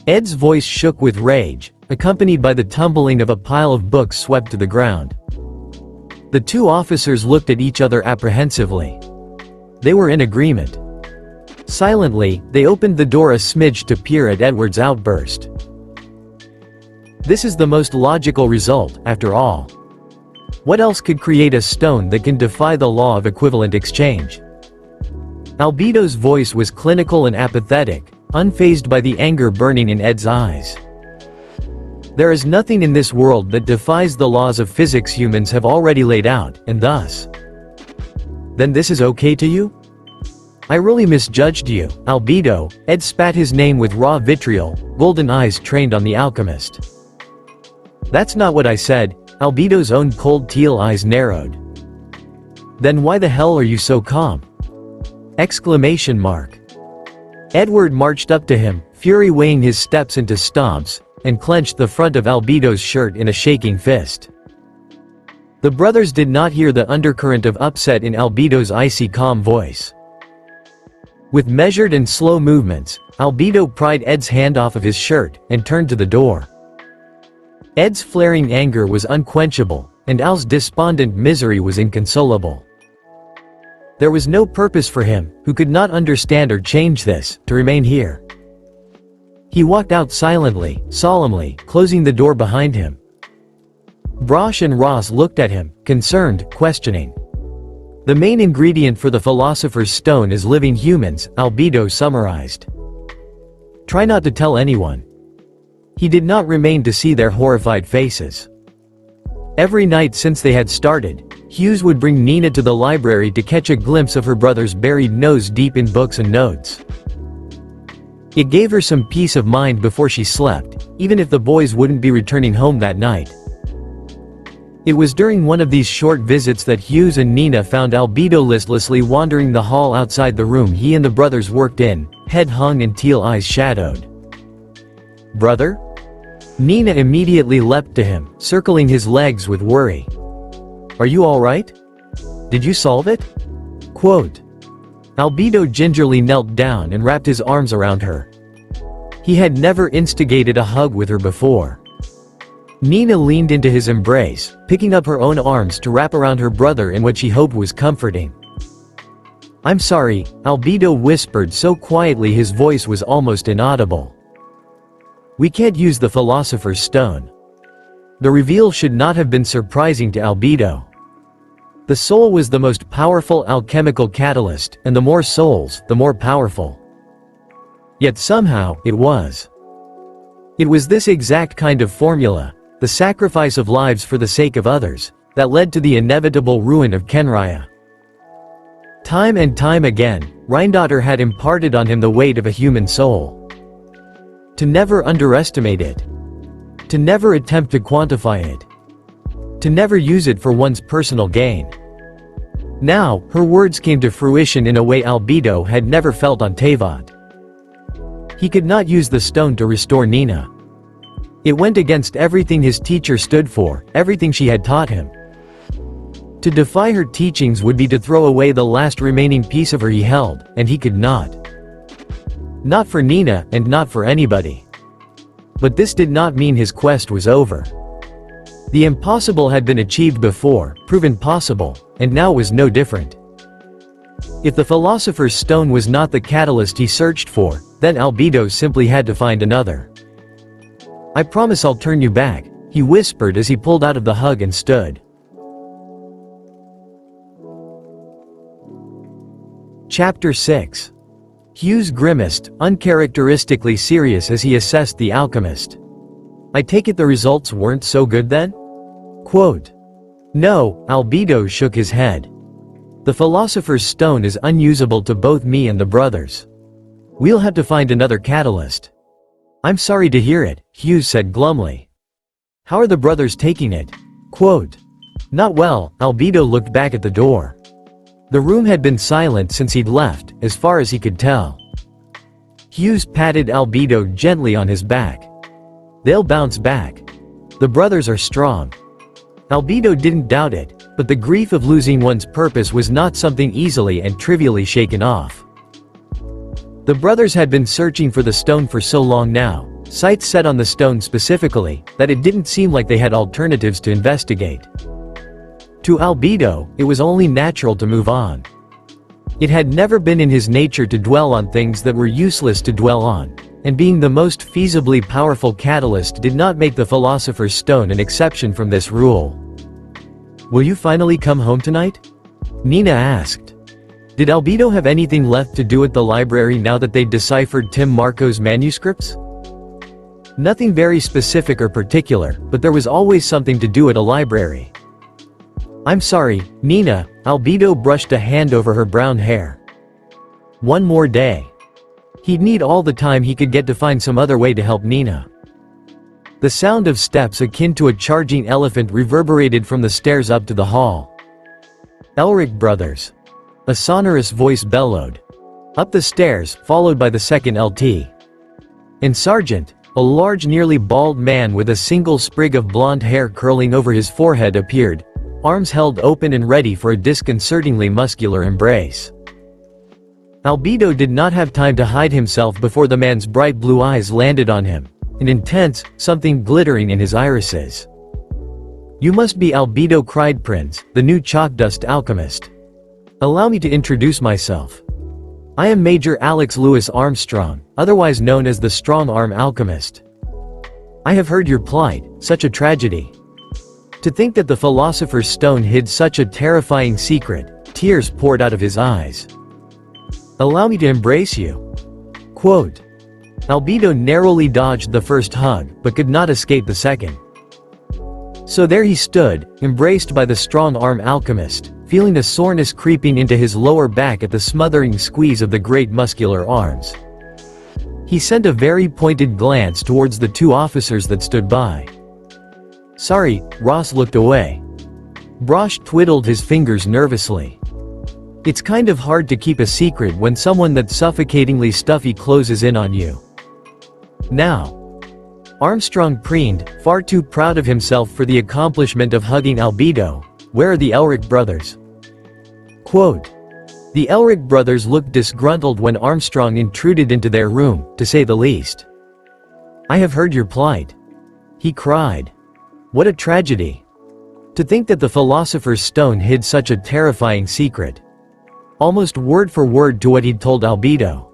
Ed's voice shook with rage, accompanied by the tumbling of a pile of books swept to the ground. The two officers looked at each other apprehensively. They were in agreement. Silently, they opened the door a smidge to peer at Edward's outburst. This is the most logical result, after all. What else could create a stone that can defy the law of equivalent exchange? Albedo's voice was clinical and apathetic, unfazed by the anger burning in Ed's eyes. "There is nothing in this world that defies the laws of physics humans have already laid out, and thus. Then this is okay to you? I really misjudged you, Albedo." Ed spat his name with raw vitriol, golden eyes trained on the alchemist. "That's not what I said." Albedo's own cold teal eyes narrowed. "Then why the hell are you so calm?" Exclamation mark. Edward marched up to him, fury weighing his steps into stomps, and clenched the front of Albedo's shirt in a shaking fist. The brothers did not hear the undercurrent of upset in Albedo's icy calm voice. With measured and slow movements, Albedo pried Ed's hand off of his shirt, and turned to the door. Ed's flaring anger was unquenchable, and Al's despondent misery was inconsolable. There was no purpose for him, who could not understand or change this, to remain here. He walked out silently, solemnly, closing the door behind him. Brosh and Ross looked at him, concerned, questioning. "The main ingredient for the Philosopher's Stone is living humans," Albedo summarized. "Try not to tell anyone." He did not remain to see their horrified faces. Every night since they had started, Hughes would bring Nina to the library to catch a glimpse of her brother's buried nose deep in books and notes. It gave her some peace of mind before she slept, even if the boys wouldn't be returning home that night. It was during one of these short visits that Hughes and Nina found Albedo listlessly wandering the hall outside the room he and the brothers worked in, head hung and teal eyes shadowed. "Brother?" Nina immediately leapt to him, circling his legs with worry. "Are you all right? Did you solve it?" Quote. Albedo gingerly knelt down and wrapped his arms around her. He had never instigated a hug with her before. Nina leaned into his embrace, picking up her own arms to wrap around her brother in what she hoped was comforting. "I'm sorry," Albedo whispered so quietly his voice was almost inaudible. "We can't use the Philosopher's Stone. the reveal should not have been surprising to Albedo. The soul was the most powerful alchemical catalyst, and the more souls, the more powerful. Yet somehow, it was. It was this exact kind of formula, the sacrifice of lives for the sake of others, that led to the inevitable ruin of Kenrya. Time and time again, Rheindotter had imparted on him the weight of a human soul. To never underestimate it. To never attempt to quantify it. To never use it for one's personal gain. Now, her words came to fruition in a way Albedo had never felt on Teyvat. He could not use the stone to restore Nina. It went against everything his teacher stood for, everything she had taught him. To defy her teachings would be to throw away the last remaining piece of her he held, and he could not. Not for Nina, and not for anybody. But this did not mean his quest was over. The impossible had been achieved before, proven possible, and now was no different. If the Philosopher's Stone was not the catalyst he searched for, then Albedo simply had to find another. "I promise I'll turn you back," he whispered as he pulled out of the hug and stood. Chapter 6. Hughes grimaced, uncharacteristically serious as he assessed the alchemist. "I take it the results weren't so good then?" Quote. "No," Albedo shook his head. "The Philosopher's Stone is unusable to both me and the brothers. We'll have to find another catalyst." "I'm sorry to hear it," Hughes said glumly. "How are the brothers taking it?" Quote. "Not well," Albedo looked back at the door. The room had been silent since he'd left, as far as he could tell. Hughes patted Albedo gently on his back. "They'll bounce back. The brothers are strong." Albedo didn't doubt it, but the grief of losing one's purpose was not something easily and trivially shaken off. The brothers had been searching for the stone for so long now, sights set on the stone specifically, that it didn't seem like they had alternatives to investigate. To Albedo, it was only natural to move on. It had never been in his nature to dwell on things that were useless to dwell on, and being the most feasibly powerful catalyst did not make the Philosopher's Stone an exception from this rule. "Will you finally come home tonight?" Nina asked. Did Albedo have anything left to do at the library now that they'd deciphered Tim Marco's manuscripts? Nothing very specific or particular, but there was always something to do at a library. "I'm sorry, Nina," Albedo brushed a hand over her brown hair. One more day. He'd need all the time he could get to find some other way to help Nina. The sound of steps akin to a charging elephant reverberated from the stairs up to the hall. "Elric brothers." A sonorous voice bellowed. Up the stairs, followed by the second LT. And Sergeant, a large nearly bald man with a single sprig of blonde hair curling over his forehead appeared, arms held open and ready for a disconcertingly muscular embrace. Albedo did not have time to hide himself before the man's bright blue eyes landed on him, an intense, something glittering in his irises. "You must be Albedo," cried Prince, the new chalk-dust alchemist. "Allow me to introduce myself. I am Major Alex Lewis Armstrong, otherwise known as the Strong-Arm Alchemist. I have heard your plight, such a tragedy. To think that the Philosopher's Stone hid such a terrifying secret," tears poured out of his eyes. "Allow me to embrace you." Quote. Albedo narrowly dodged the first hug, but could not escape the second. So there he stood, embraced by the Strong-Arm Alchemist, feeling a soreness creeping into his lower back at the smothering squeeze of the great muscular arms. He sent a very pointed glance towards the two officers that stood by. "Sorry," Ross looked away. Brosh twiddled his fingers nervously. "It's kind of hard to keep a secret when someone that's suffocatingly stuffy closes in on you." "Now." Armstrong preened, far too proud of himself for the accomplishment of hugging Albedo. "Where are the Elric brothers?" Quote. The Elric brothers looked disgruntled when Armstrong intruded into their room, to say the least. "I have heard your plight," he cried. "What a tragedy. To think that the Philosopher's Stone hid such a terrifying secret." Almost word for word to what he'd told Albedo.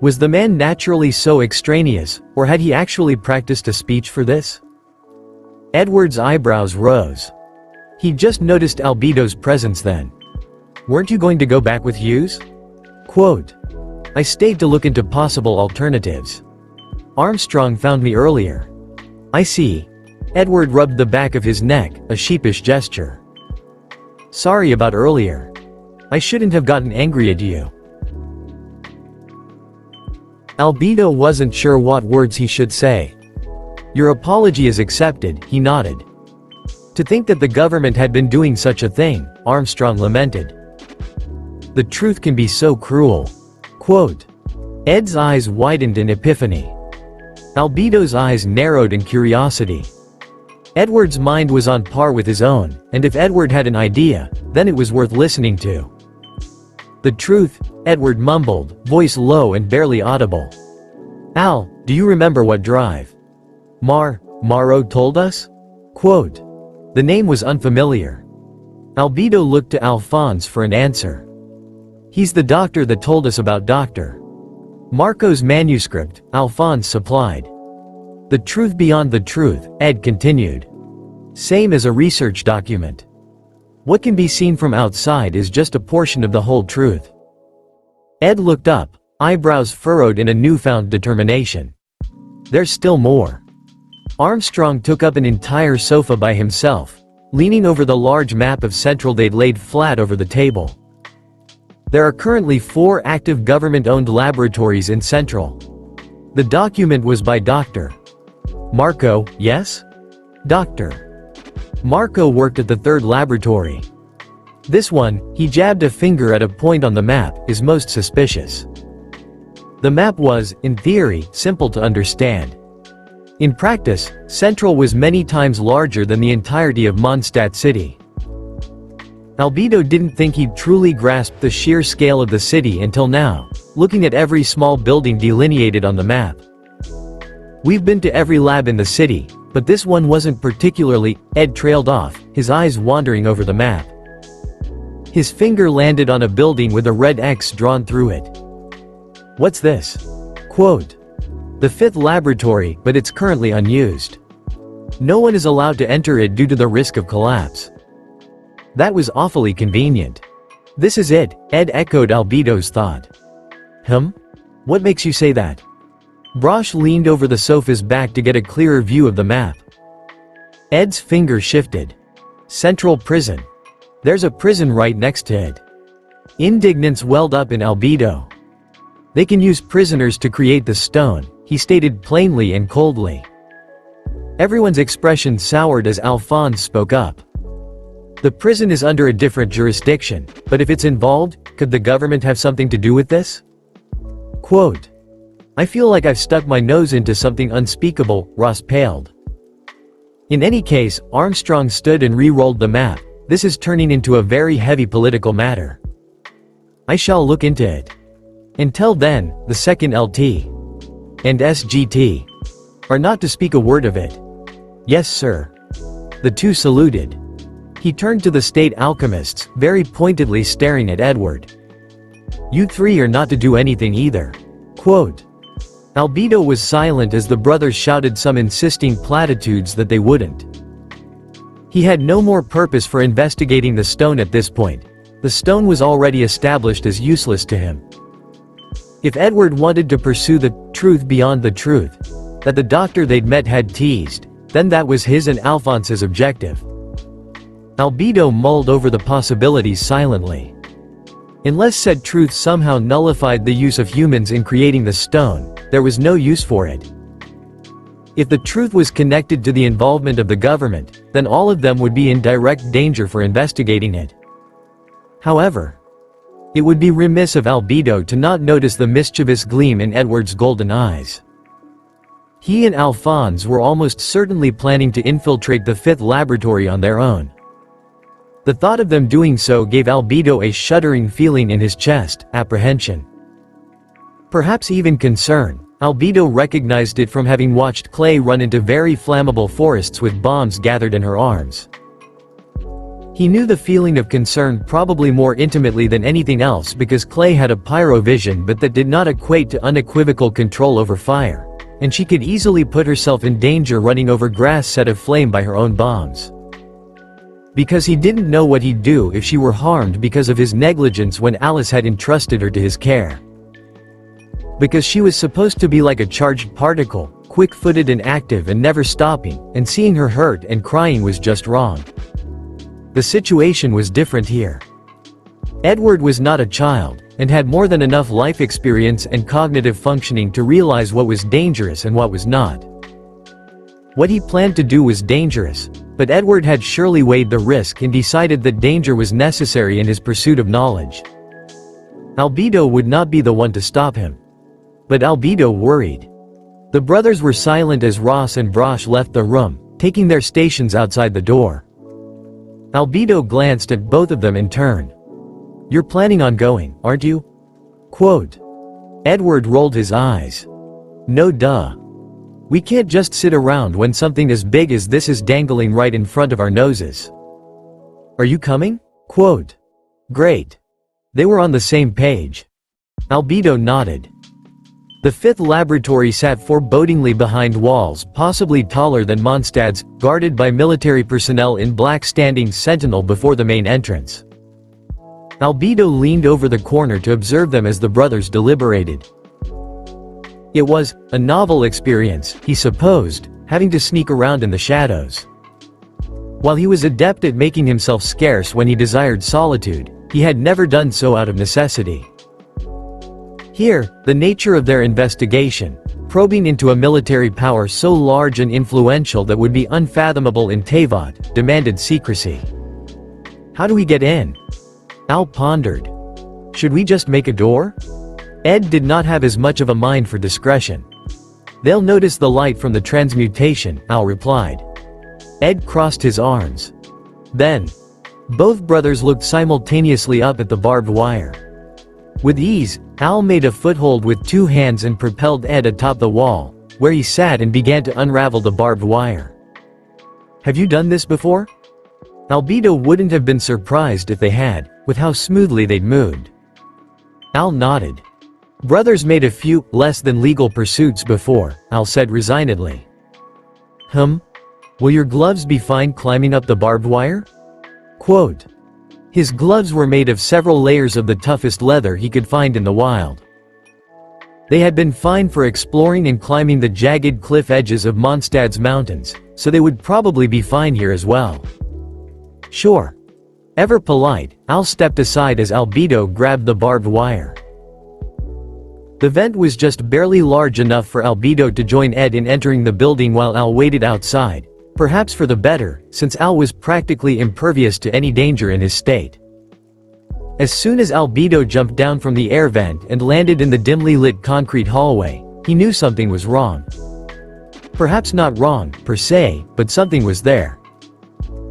Was the man naturally so extraneous, or had he actually practiced a speech for this? Edward's eyebrows rose. He'd just noticed Albedo's presence then. Weren't you going to go back with Hughes? Quote, I stayed to look into possible alternatives. Armstrong found me earlier. I see. Edward rubbed the back of his neck, a sheepish gesture. Sorry about earlier. I shouldn't have gotten angry at you. Albedo wasn't sure what words he should say. Your apology is accepted, he nodded. To think that the government had been doing such a thing, Armstrong lamented. The truth can be so cruel. Quote, Ed's eyes widened in epiphany. Albedo's eyes narrowed in curiosity. Edward's mind was on par with his own, and if Edward had an idea, then it was worth listening to. The truth, Edward mumbled, voice low and barely audible. Al, do you remember what drive? Morrow told us? Quote, the name was unfamiliar. Albedo looked to Alphonse for an answer. He's the doctor that told us about Dr. Marco's manuscript, Alphonse supplied. The truth beyond the truth, Ed continued. Same as a research document. What can be seen from outside is just a portion of the whole truth. Ed looked up, eyebrows furrowed in a newfound determination. There's still more. Armstrong took up an entire sofa by himself, leaning over the large map of Central they'd laid flat over the table. There are currently 4 active government-owned laboratories in Central. The document was by Dr. Marco, yes? Dr. Marco worked at the 3rd laboratory. This one, he jabbed a finger at a point on the map, is most suspicious. The map was, in theory, simple to understand. In practice, Central was many times larger than the entirety of Mondstadt City. Albedo didn't think he'd truly grasped the sheer scale of the city until now, looking at every small building delineated on the map. We've been to every lab in the city, but this one wasn't particularly. Ed trailed off, his eyes wandering over the map. His finger landed on a building with a red X drawn through it. What's this? Quote, the 5th laboratory, but it's currently unused. No one is allowed to enter it due to the risk of collapse. That was awfully convenient. This is it, Ed echoed Albedo's thought. What makes you say that? Brosh leaned over the sofa's back to get a clearer view of the map. Ed's finger shifted. Central Prison. There's a prison right next to it. Indignance welled up in Albedo. They can use prisoners to create the stone, he stated plainly and coldly. Everyone's expression soured as Alphonse spoke up. The prison is under a different jurisdiction, but if it's involved, could the government have something to do with this? Quote, I feel like I've stuck my nose into something unspeakable, Ross paled. In any case, Armstrong stood and re-rolled the map. This is turning into a very heavy political matter. I shall look into it. Until then, the 2nd LT and SGT are not to speak a word of it. Yes, sir. The two saluted. He turned to the state alchemists, very pointedly staring at Edward. You 3 are not to do anything either. Quote, Albedo was silent as the brothers shouted some insisting platitudes that they wouldn't. He had no more purpose for investigating the stone at this point. The stone was already established as useless to him. If Edward wanted to pursue the truth beyond the truth that the doctor they'd met had teased, then that was his and Alphonse's objective. Albedo mulled over the possibilities silently. Unless said truth somehow nullified the use of humans in creating the stone, there was no use for it. If the truth was connected to the involvement of the government, then all of them would be in direct danger for investigating it. However, it would be remiss of Albedo to not notice the mischievous gleam in Edward's golden eyes. He and Alphonse were almost certainly planning to infiltrate the 5th laboratory on their own. The thought of them doing so gave Albedo a shuddering feeling in his chest, apprehension. Perhaps even concern. Albedo recognized it from having watched Clay run into very flammable forests with bombs gathered in her arms. He knew the feeling of concern probably more intimately than anything else because Clay had a pyro vision but that did not equate to unequivocal control over fire. and she could easily put herself in danger running over grass set aflame by her own bombs. Because he didn't know what he'd do if she were harmed because of his negligence when Alice had entrusted her to his care. Because she was supposed to be like a charged particle, quick-footed and active and never stopping, and seeing her hurt and crying was just wrong. The situation was different here. Edward was not a child, and had more than enough life experience and cognitive functioning to realize what was dangerous and what was not. What he planned to do was dangerous, but Edward had surely weighed the risk and decided that danger was necessary in his pursuit of knowledge. Albedo would not be the one to stop him. But Albedo worried. The brothers were silent as Ross and Brosh left the room, taking their stations outside the door. Albedo glanced at both of them in turn. "You're planning on going, aren't you?" Quote. Edward rolled his eyes. "No duh. We can't just sit around when something as big as this is dangling right in front of our noses." "Are you coming?" Quote. "Great." They were on the same page. Albedo nodded. The fifth laboratory sat forebodingly behind walls possibly taller than Mondstadt's, guarded by military personnel in black standing sentinel before the main entrance. Albedo leaned over the corner to observe them as the brothers deliberated. It was a novel experience, he supposed, having to sneak around in the shadows. While he was adept at making himself scarce when he desired solitude, he had never done so out of necessity. Here, the nature of their investigation, probing into a military power so large and influential that would be unfathomable in Teyvat, demanded secrecy. "How do we get in?" Al pondered. "Should we just make a door?" Ed did not have as much of a mind for discretion. "They'll notice the light from the transmutation," Al replied. Ed crossed his arms. Then, both brothers looked simultaneously up at the barbed wire. With ease, Al made a foothold with two hands and propelled Ed atop the wall, where he sat and began to unravel the barbed wire. "Have you done this before?" Albedo wouldn't have been surprised if they had, with how smoothly they'd moved. Al nodded. "Brothers made a few, less than legal pursuits before," Al said resignedly. Will your gloves be fine climbing up the barbed wire?" Quote. His gloves were made of several layers of the toughest leather he could find in the wild. They had been fine for exploring and climbing the jagged cliff edges of Mondstadt's mountains, so they would probably be fine here as well. "Sure." Ever polite, Al stepped aside as Albedo grabbed the barbed wire. The vent was just barely large enough for Albedo to join Ed in entering the building while Al waited outside, perhaps for the better, since Al was practically impervious to any danger in his state. As soon as Albedo jumped down from the air vent and landed in the dimly lit concrete hallway, he knew something was wrong. Perhaps not wrong, per se, but something was there.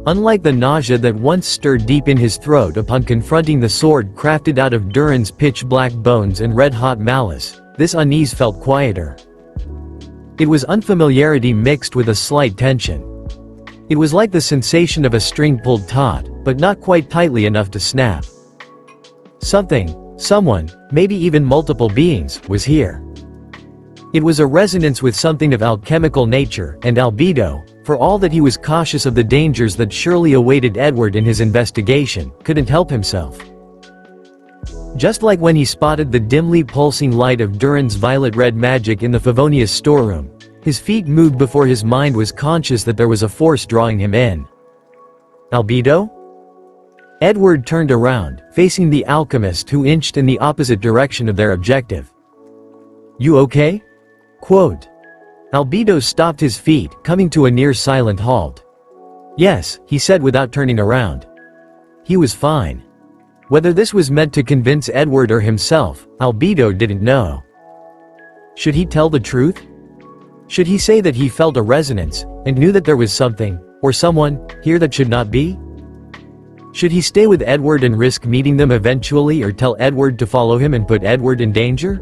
Unlike the nausea that once stirred deep in his throat upon confronting the sword crafted out of Durin's pitch-black bones and red-hot malice, this unease felt quieter. It was unfamiliarity mixed with a slight tension. It was like the sensation of a string pulled taut, but not quite tightly enough to snap. Something, someone, maybe even multiple beings, was here. It was a resonance with something of alchemical nature, and Albedo, for all that he was cautious of the dangers that surely awaited Edward in his investigation, couldn't help himself. Just like when he spotted the dimly pulsing light of Durin's violet-red magic in the Favonius storeroom, his feet moved before his mind was conscious that there was a force drawing him in. "Albedo?" Edward turned around, facing the alchemist who inched in the opposite direction of their objective. "You okay?" Quote. Albedo stopped his feet, coming to a near-silent halt. "Yes," he said without turning around. He was fine. Whether this was meant to convince Edward or himself, Albedo didn't know. Should he tell the truth? Should he say that he felt a resonance, and knew that there was something, or someone, here that should not be? Should he stay with Edward and risk meeting them eventually, or tell Edward to follow him and put Edward in danger?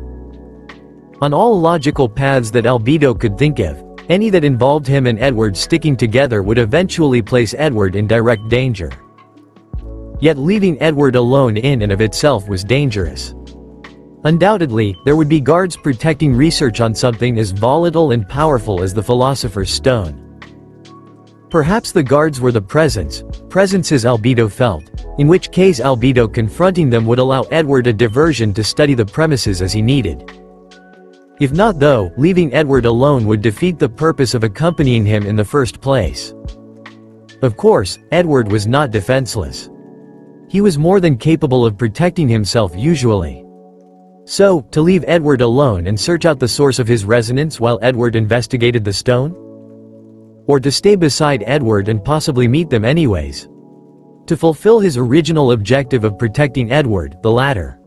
On all logical paths that Albedo could think of, any that involved him and Edward sticking together would eventually place Edward in direct danger. Yet leaving Edward alone in and of itself was dangerous. Undoubtedly, there would be guards protecting research on something as volatile and powerful as the Philosopher's Stone. Perhaps the guards were the presences Albedo felt, in which case Albedo confronting them would allow Edward a diversion to study the premises as he needed. If not though, leaving Edward alone would defeat the purpose of accompanying him in the first place. Of course, Edward was not defenseless. He was more than capable of protecting himself usually. So, to leave Edward alone and search out the source of his resonance while Edward investigated the stone? Or to stay beside Edward and possibly meet them anyways? To fulfill his original objective of protecting Edward, the latter.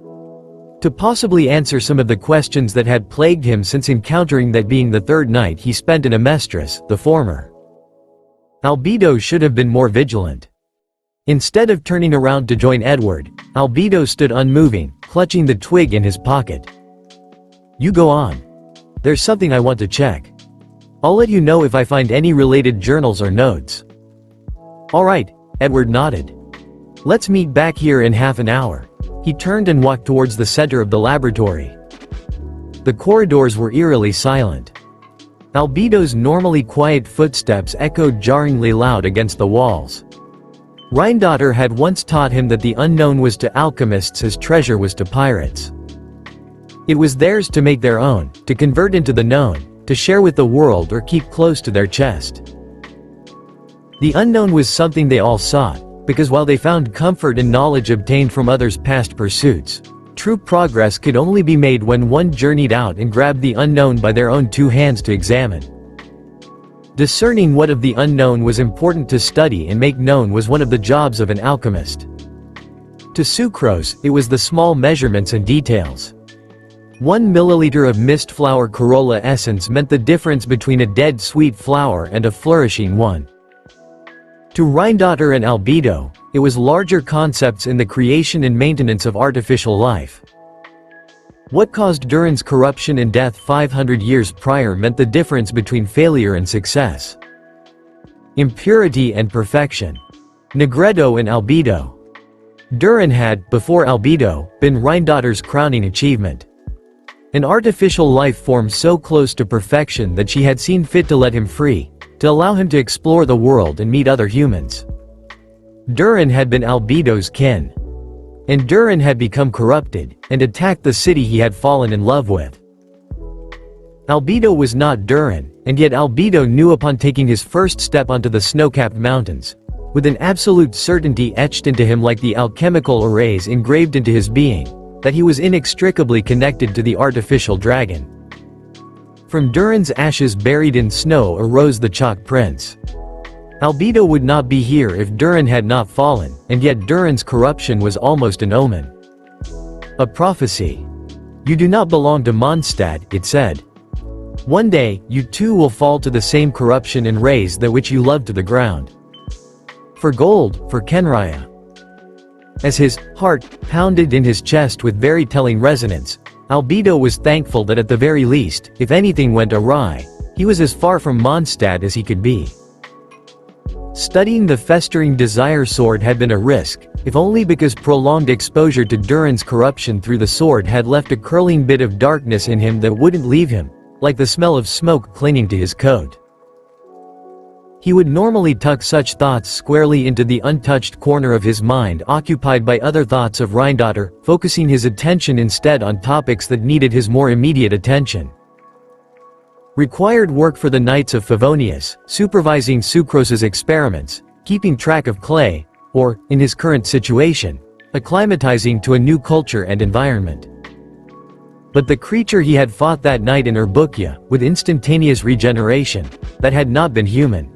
To possibly answer some of the questions that had plagued him since encountering that being the third night he spent in Amestris, the former. Albedo should have been more vigilant. Instead of turning around to join Edward, Albedo stood unmoving, clutching the twig in his pocket. "You go on. There's something I want to check. I'll let you know if I find any related journals or notes." "All right," Edward nodded. "Let's meet back here in half an hour." He turned and walked towards the center of the laboratory. The corridors were eerily silent. Albedo's normally quiet footsteps echoed jarringly loud against the walls. Rheindotter had once taught him that the unknown was to alchemists as treasure was to pirates. It was theirs to make their own, to convert into the known, to share with the world or keep close to their chest. The unknown was something they all sought, because while they found comfort in knowledge obtained from others' past pursuits, true progress could only be made when one journeyed out and grabbed the unknown by their own two hands to examine. Discerning what of the unknown was important to study and make known was one of the jobs of an alchemist. To Sucrose, it was the small measurements and details. 1 milliliter of mist flower corolla essence meant the difference between a dead sweet flower and a flourishing one. To Rheindotter and Albedo, it was larger concepts in the creation and maintenance of artificial life. What caused Durin's corruption and death 500 years prior meant the difference between failure and success. Impurity and perfection. Negredo and Albedo. Durin had, before Albedo, been Rheindotter's crowning achievement. An artificial life form so close to perfection that she had seen fit to let him free, to allow him to explore the world and meet other humans. Durin had been Albedo's kin. And Durin had become corrupted, and attacked the city he had fallen in love with. Albedo was not Durin, and yet Albedo knew upon taking his first step onto the snow-capped mountains, with an absolute certainty etched into him like the alchemical arrays engraved into his being, that he was inextricably connected to the artificial dragon. From Durin's ashes buried in snow arose the Chalk Prince. Albedo would not be here if Durin had not fallen, and yet Durin's corruption was almost an omen. A prophecy. "You do not belong to Mondstadt," it said. "One day, you too will fall to the same corruption and raze that which you love to the ground. For gold, for Kenraya." As his heart pounded in his chest with very telling resonance, Albedo was thankful that at the very least, if anything went awry, he was as far from Mondstadt as he could be. Studying the festering desire sword had been a risk, if only because prolonged exposure to Durin's corruption through the sword had left a curling bit of darkness in him that wouldn't leave him, like the smell of smoke clinging to his coat. He would normally tuck such thoughts squarely into the untouched corner of his mind occupied by other thoughts of Rheindotter, focusing his attention instead on topics that needed his more immediate attention. Required work for the Knights of Favonius, supervising Sucrose's experiments, keeping track of clay, or, in his current situation, acclimatizing to a new culture and environment. But the creature he had fought that night in Urbukia, with instantaneous regeneration, that had not been human.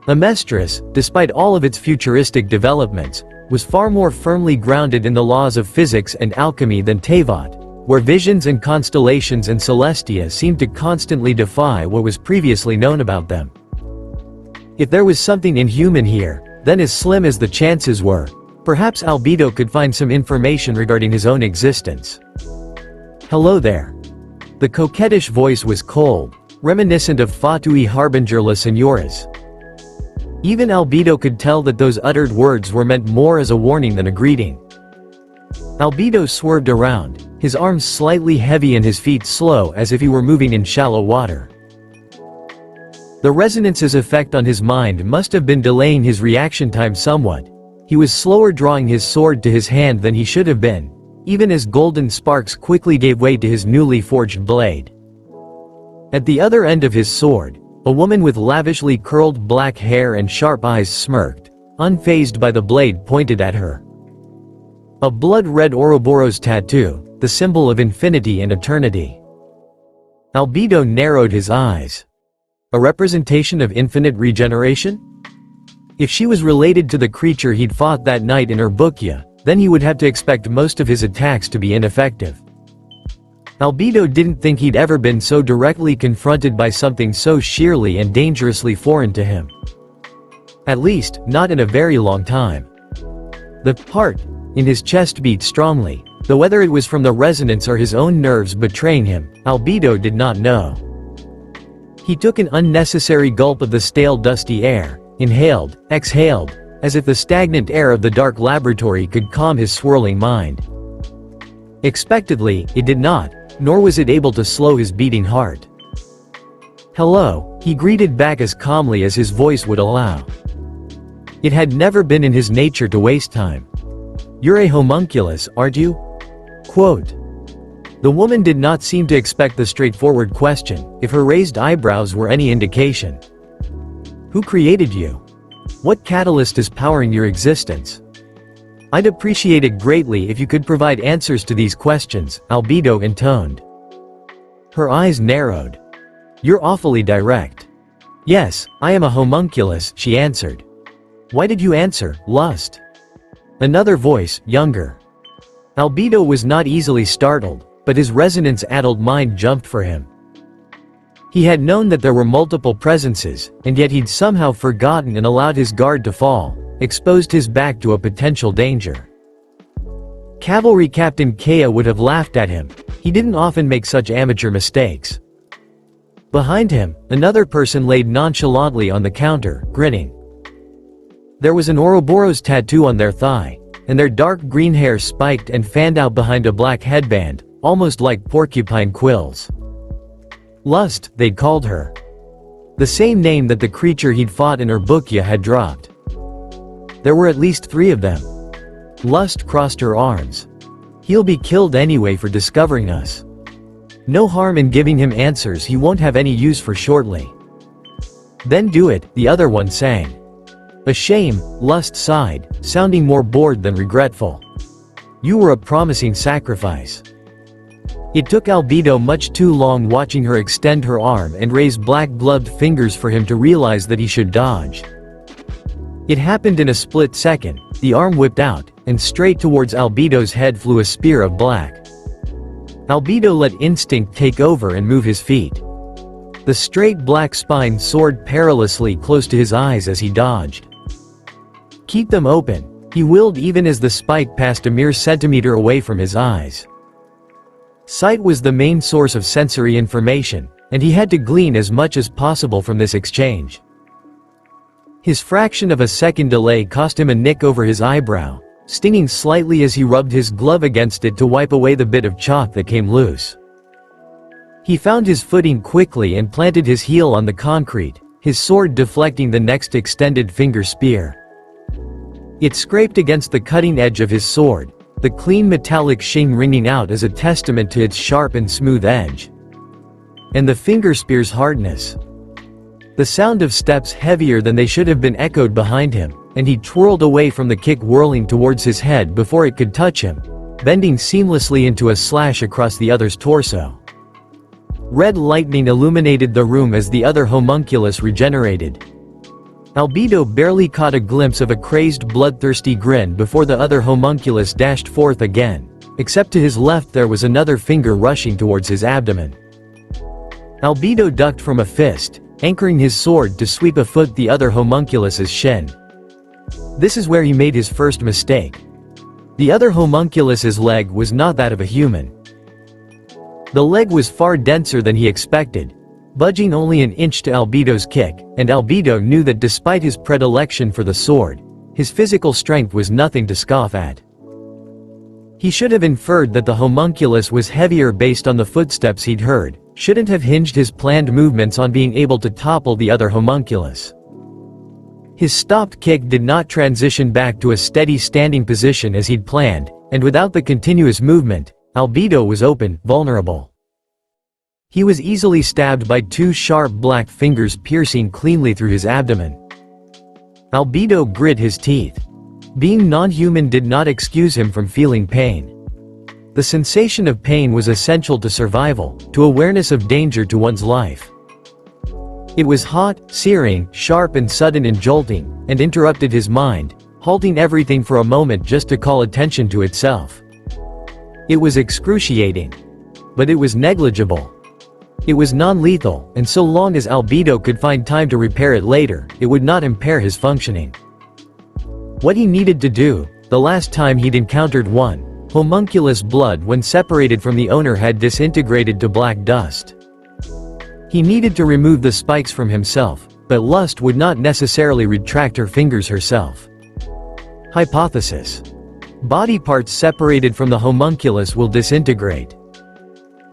Amestris, despite all of its futuristic developments, was far more firmly grounded in the laws of physics and alchemy than Teyvat, where visions and constellations and Celestia seemed to constantly defy what was previously known about them. If there was something inhuman here, then as slim as the chances were, perhaps Albedo could find some information regarding his own existence. "Hello there." The coquettish voice was cold, reminiscent of Fatui Harbinger la Signoras. Even Albedo could tell that those uttered words were meant more as a warning than a greeting. Albedo swerved around, his arms slightly heavy and his feet slow as if he were moving in shallow water. The resonance's effect on his mind must have been delaying his reaction time somewhat. He was slower drawing his sword to his hand than he should have been, even as golden sparks quickly gave way to his newly forged blade. At the other end of his sword, a woman with lavishly curled black hair and sharp eyes smirked, unfazed by the blade pointed at her. A blood-red Ouroboros tattoo, the symbol of infinity and eternity. Albedo narrowed his eyes. A representation of infinite regeneration? If she was related to the creature he'd fought that night in Homuncular, then he would have to expect most of his attacks to be ineffective. Albedo didn't think he'd ever been so directly confronted by something so sheerly and dangerously foreign to him. At least, not in a very long time. The heart in his chest beat strongly, though whether it was from the resonance or his own nerves betraying him, Albedo did not know. He took an unnecessary gulp of the stale dusty air, inhaled, exhaled, as if the stagnant air of the dark laboratory could calm his swirling mind. Expectedly, it did not, nor was it able to slow his beating heart. "Hello," he greeted back as calmly as his voice would allow. It had never been in his nature to waste time. "You're a homunculus, aren't you?" Quote. The woman did not seem to expect the straightforward question, if her raised eyebrows were any indication. "Who created you? What catalyst is powering your existence? I'd appreciate it greatly if you could provide answers to these questions," Albedo intoned. Her eyes narrowed. "You're awfully direct." "Yes, I am a homunculus," she answered. "Why did you answer, lust?" Another voice, younger. Albedo was not easily startled, but his resonance-addled mind jumped for him. He had known that there were multiple presences, and yet he'd somehow forgotten and allowed his guard to fall, exposed his back to a potential danger. Cavalry Captain Kea would have laughed at him. He didn't often make such amateur mistakes. Behind him, another person laid nonchalantly on the counter, grinning. There was an Ouroboros tattoo on their thigh, and their dark green hair spiked and fanned out behind a black headband, almost like porcupine quills. Lust, they'd called her. The same name that the creature he'd fought in Homuncular had dropped. There were at least 3 of them. Lust crossed her arms. "He'll be killed anyway for discovering us. No harm in giving him answers he won't have any use for shortly." "Then do it," the other one sang. "A shame," Lust sighed, sounding more bored than regretful. "You were a promising sacrifice." It took Albedo much too long watching her extend her arm and raise black-gloved fingers for him to realize that he should dodge. It happened in a split second. The arm whipped out, and straight towards Albedo's head flew a spear of black. Albedo let instinct take over and move his feet. The straight black spine soared perilously close to his eyes as he dodged. "Keep them open," he willed even as the spike passed a mere centimeter away from his eyes. Sight was the main source of sensory information, and he had to glean as much as possible from this exchange. His fraction of a second delay cost him a nick over his eyebrow, stinging slightly as he rubbed his glove against it to wipe away the bit of chalk that came loose. He found his footing quickly and planted his heel on the concrete, his sword deflecting the next extended finger spear. It scraped against the cutting edge of his sword, the clean metallic sheen ringing out as a testament to its sharp and smooth edge. And the finger spear's hardness. The sound of steps heavier than they should have been echoed behind him, and he twirled away from the kick whirling towards his head before it could touch him, bending seamlessly into a slash across the other's torso. Red lightning illuminated the room as the other homunculus regenerated. Albedo barely caught a glimpse of a crazed bloodthirsty grin before the other homunculus dashed forth again, except to his left there was another finger rushing towards his abdomen. Albedo ducked from a fist, anchoring his sword to sweep a foot the other homunculus's shin. This is where he made his first mistake. The other homunculus's leg was not that of a human. The leg was far denser than he expected, budging only an inch to Albedo's kick, and Albedo knew that despite his predilection for the sword, his physical strength was nothing to scoff at. He should have inferred that the homunculus was heavier based on the footsteps he'd heard, shouldn't have hinged his planned movements on being able to topple the other homunculus. His stopped kick did not transition back to a steady standing position as he'd planned, and without the continuous movement, Albedo was open, vulnerable. He was easily stabbed by two sharp black fingers piercing cleanly through his abdomen. Albedo grit his teeth. Being non-human did not excuse him from feeling pain. The sensation of pain was essential to survival, to awareness of danger to one's life. It was hot, searing, sharp and sudden and jolting, and interrupted his mind, halting everything for a moment just to call attention to itself. It was excruciating. But it was negligible. It was non-lethal, and so long as Albedo could find time to repair it later, it would not impair his functioning. What he needed to do, the last time he'd encountered one, homunculus blood when separated from the owner had disintegrated to black dust. He needed to remove the spikes from himself, but lust would not necessarily retract her fingers herself. Hypothesis. Body parts separated from the homunculus will disintegrate.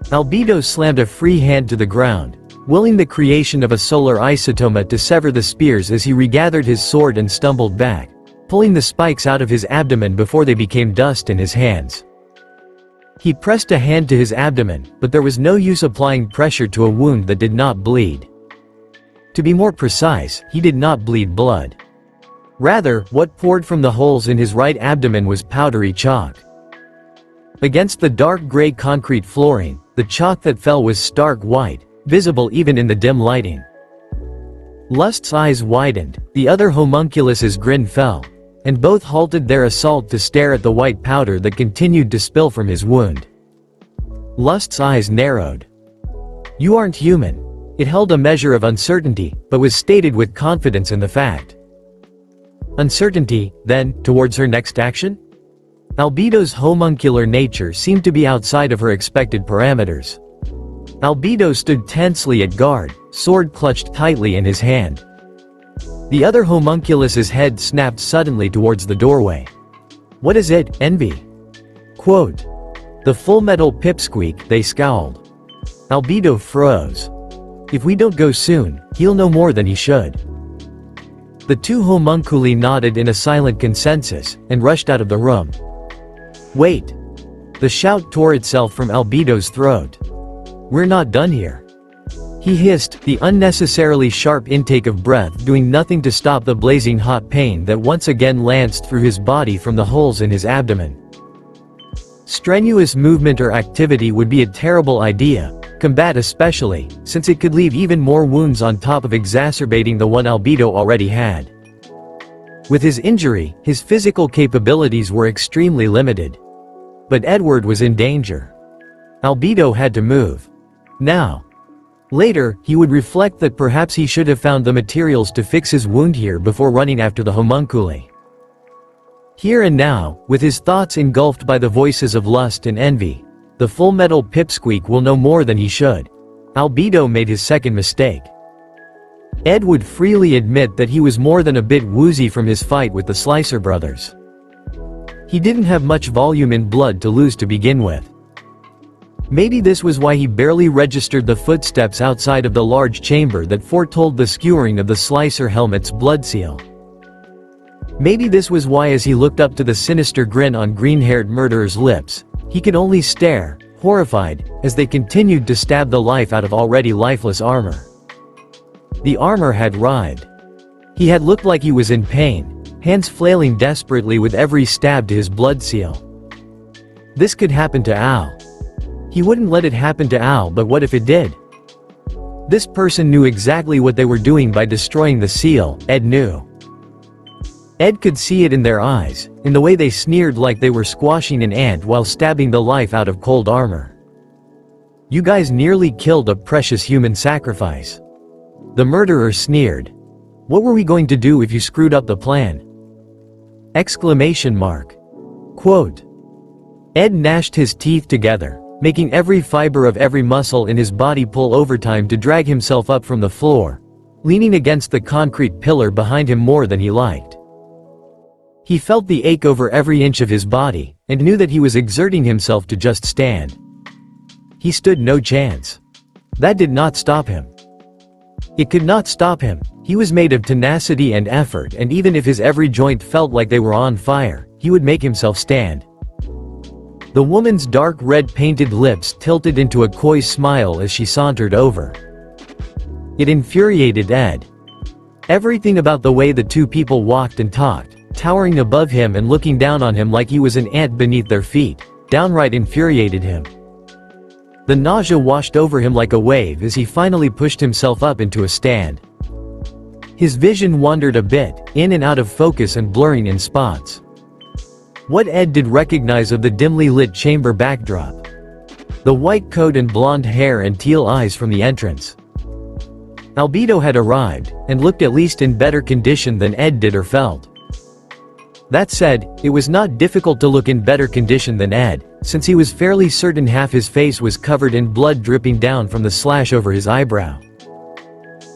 Albedo slammed a free hand to the ground, willing the creation of a solar isotoma to sever the spears as he regathered his sword and stumbled back, pulling the spikes out of his abdomen before they became dust in his hands. He pressed a hand to his abdomen, but there was no use applying pressure to a wound that did not bleed. To be more precise, he did not bleed blood. Rather, what poured from the holes in his right abdomen was powdery chalk. Against the dark gray concrete flooring, the chalk that fell was stark white, visible even in the dim lighting. Lust's eyes widened, the other homunculus's grin fell, and both halted their assault to stare at the white powder that continued to spill from his wound. Lust's eyes narrowed. "You aren't human." It held a measure of uncertainty, but was stated with confidence in the fact. Uncertainty, then, towards her next action? Albedo's homuncular nature seemed to be outside of her expected parameters. Albedo stood tensely at guard, sword clutched tightly in his hand. The other homunculus's head snapped suddenly towards the doorway. "What is it, envy?" Quote. The full metal pipsqueak, they scowled. Albedo froze. "If we don't go soon, he'll know more than he should." The two homunculi nodded in a silent consensus, and rushed out of the room. "Wait!" The shout tore itself from Albedo's throat. "We're not done here." He hissed, the unnecessarily sharp intake of breath doing nothing to stop the blazing hot pain that once again lanced through his body from the holes in his abdomen. Strenuous movement or activity would be a terrible idea, combat especially, since it could leave even more wounds on top of exacerbating the one Albedo already had. With his injury, his physical capabilities were extremely limited. But Edward was in danger. Albedo had to move. Now. Later, he would reflect that perhaps he should have found the materials to fix his wound here before running after the homunculi. Here and now, with his thoughts engulfed by the voices of lust and envy, the full metal pipsqueak will know more than he should. Albedo made his second mistake. Ed would freely admit that he was more than a bit woozy from his fight with the Slicer brothers. He didn't have much volume in blood to lose to begin with. Maybe this was why he barely registered the footsteps outside of the large chamber that foretold the skewering of the Slicer helmet's blood seal. Maybe this was why as he looked up to the sinister grin on green-haired murderer's lips, he could only stare, horrified, as they continued to stab the life out of already lifeless armor. The armor had writhed. He had looked like he was in pain, hands flailing desperately with every stab to his blood seal. This could happen to Al. He wouldn't let it happen to Al, but what if it did? This person knew exactly what they were doing by destroying the seal, Ed knew. Ed could see it in their eyes, in the way they sneered like they were squashing an ant while stabbing the life out of cold armor. "You guys nearly killed a precious human sacrifice." The murderer sneered. "What were we going to do if you screwed up the plan?" Exclamation mark. Quote. Ed gnashed his teeth together, making every fiber of every muscle in his body pull overtime to drag himself up from the floor, leaning against the concrete pillar behind him more than he liked. He felt the ache over every inch of his body, and knew that he was exerting himself to just stand. He stood no chance. That did not stop him. It could not stop him. He was made of tenacity and effort, and even if his every joint felt like they were on fire, he would make himself stand. The woman's dark red painted lips tilted into a coy smile as she sauntered over. It infuriated Ed. Everything about the way the two people walked and talked, towering above him and looking down on him like he was an ant beneath their feet, downright infuriated him. The nausea washed over him like a wave as he finally pushed himself up into a stand. His vision wandered a bit, in and out of focus and blurring in spots. What Ed did recognize of the dimly lit chamber backdrop. The white coat and blonde hair and teal eyes from the entrance. Albedo had arrived, and looked at least in better condition than Ed did or felt. That said, it was not difficult to look in better condition than Ed, since he was fairly certain half his face was covered in blood dripping down from the slash over his eyebrow.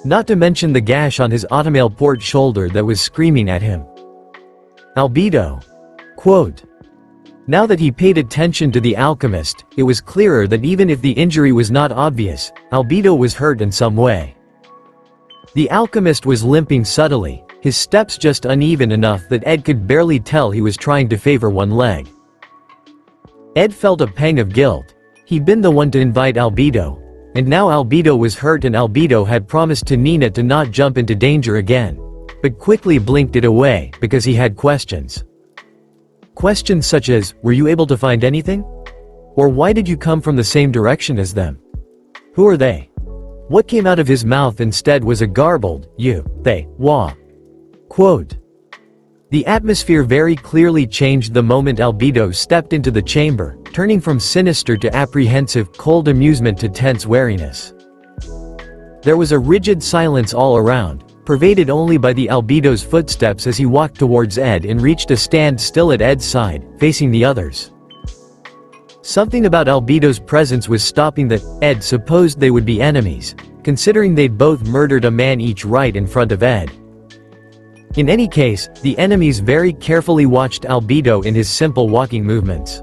Not to mention the gash on his automail port shoulder that was screaming at him. Albedo. Quote. Now that he paid attention to the alchemist, it was clearer that even if the injury was not obvious, Albedo was hurt in some way. The alchemist was limping subtly, his steps just uneven enough that Ed could barely tell he was trying to favor one leg. Ed felt a pang of guilt. He'd been the one to invite Albedo, and now Albedo was hurt and Albedo had promised to Nina to not jump into danger again, but quickly blinked it away because he had questions. Questions such as, were you able to find anything? Or why did you come from the same direction as them? Who are they? What came out of his mouth instead was a garbled, you, they, wah. Quote. The atmosphere very clearly changed the moment Albedo stepped into the chamber, turning from sinister to apprehensive, cold amusement to tense wariness. There was a rigid silence all around, pervaded only by the Albedo's footsteps as he walked towards Ed and reached a stand still at Ed's side, facing the others. Something about Albedo's presence was stopping that. Ed supposed they would be enemies, considering they'd both murdered a man each right in front of Ed. In any case, the enemies very carefully watched Albedo in his simple walking movements.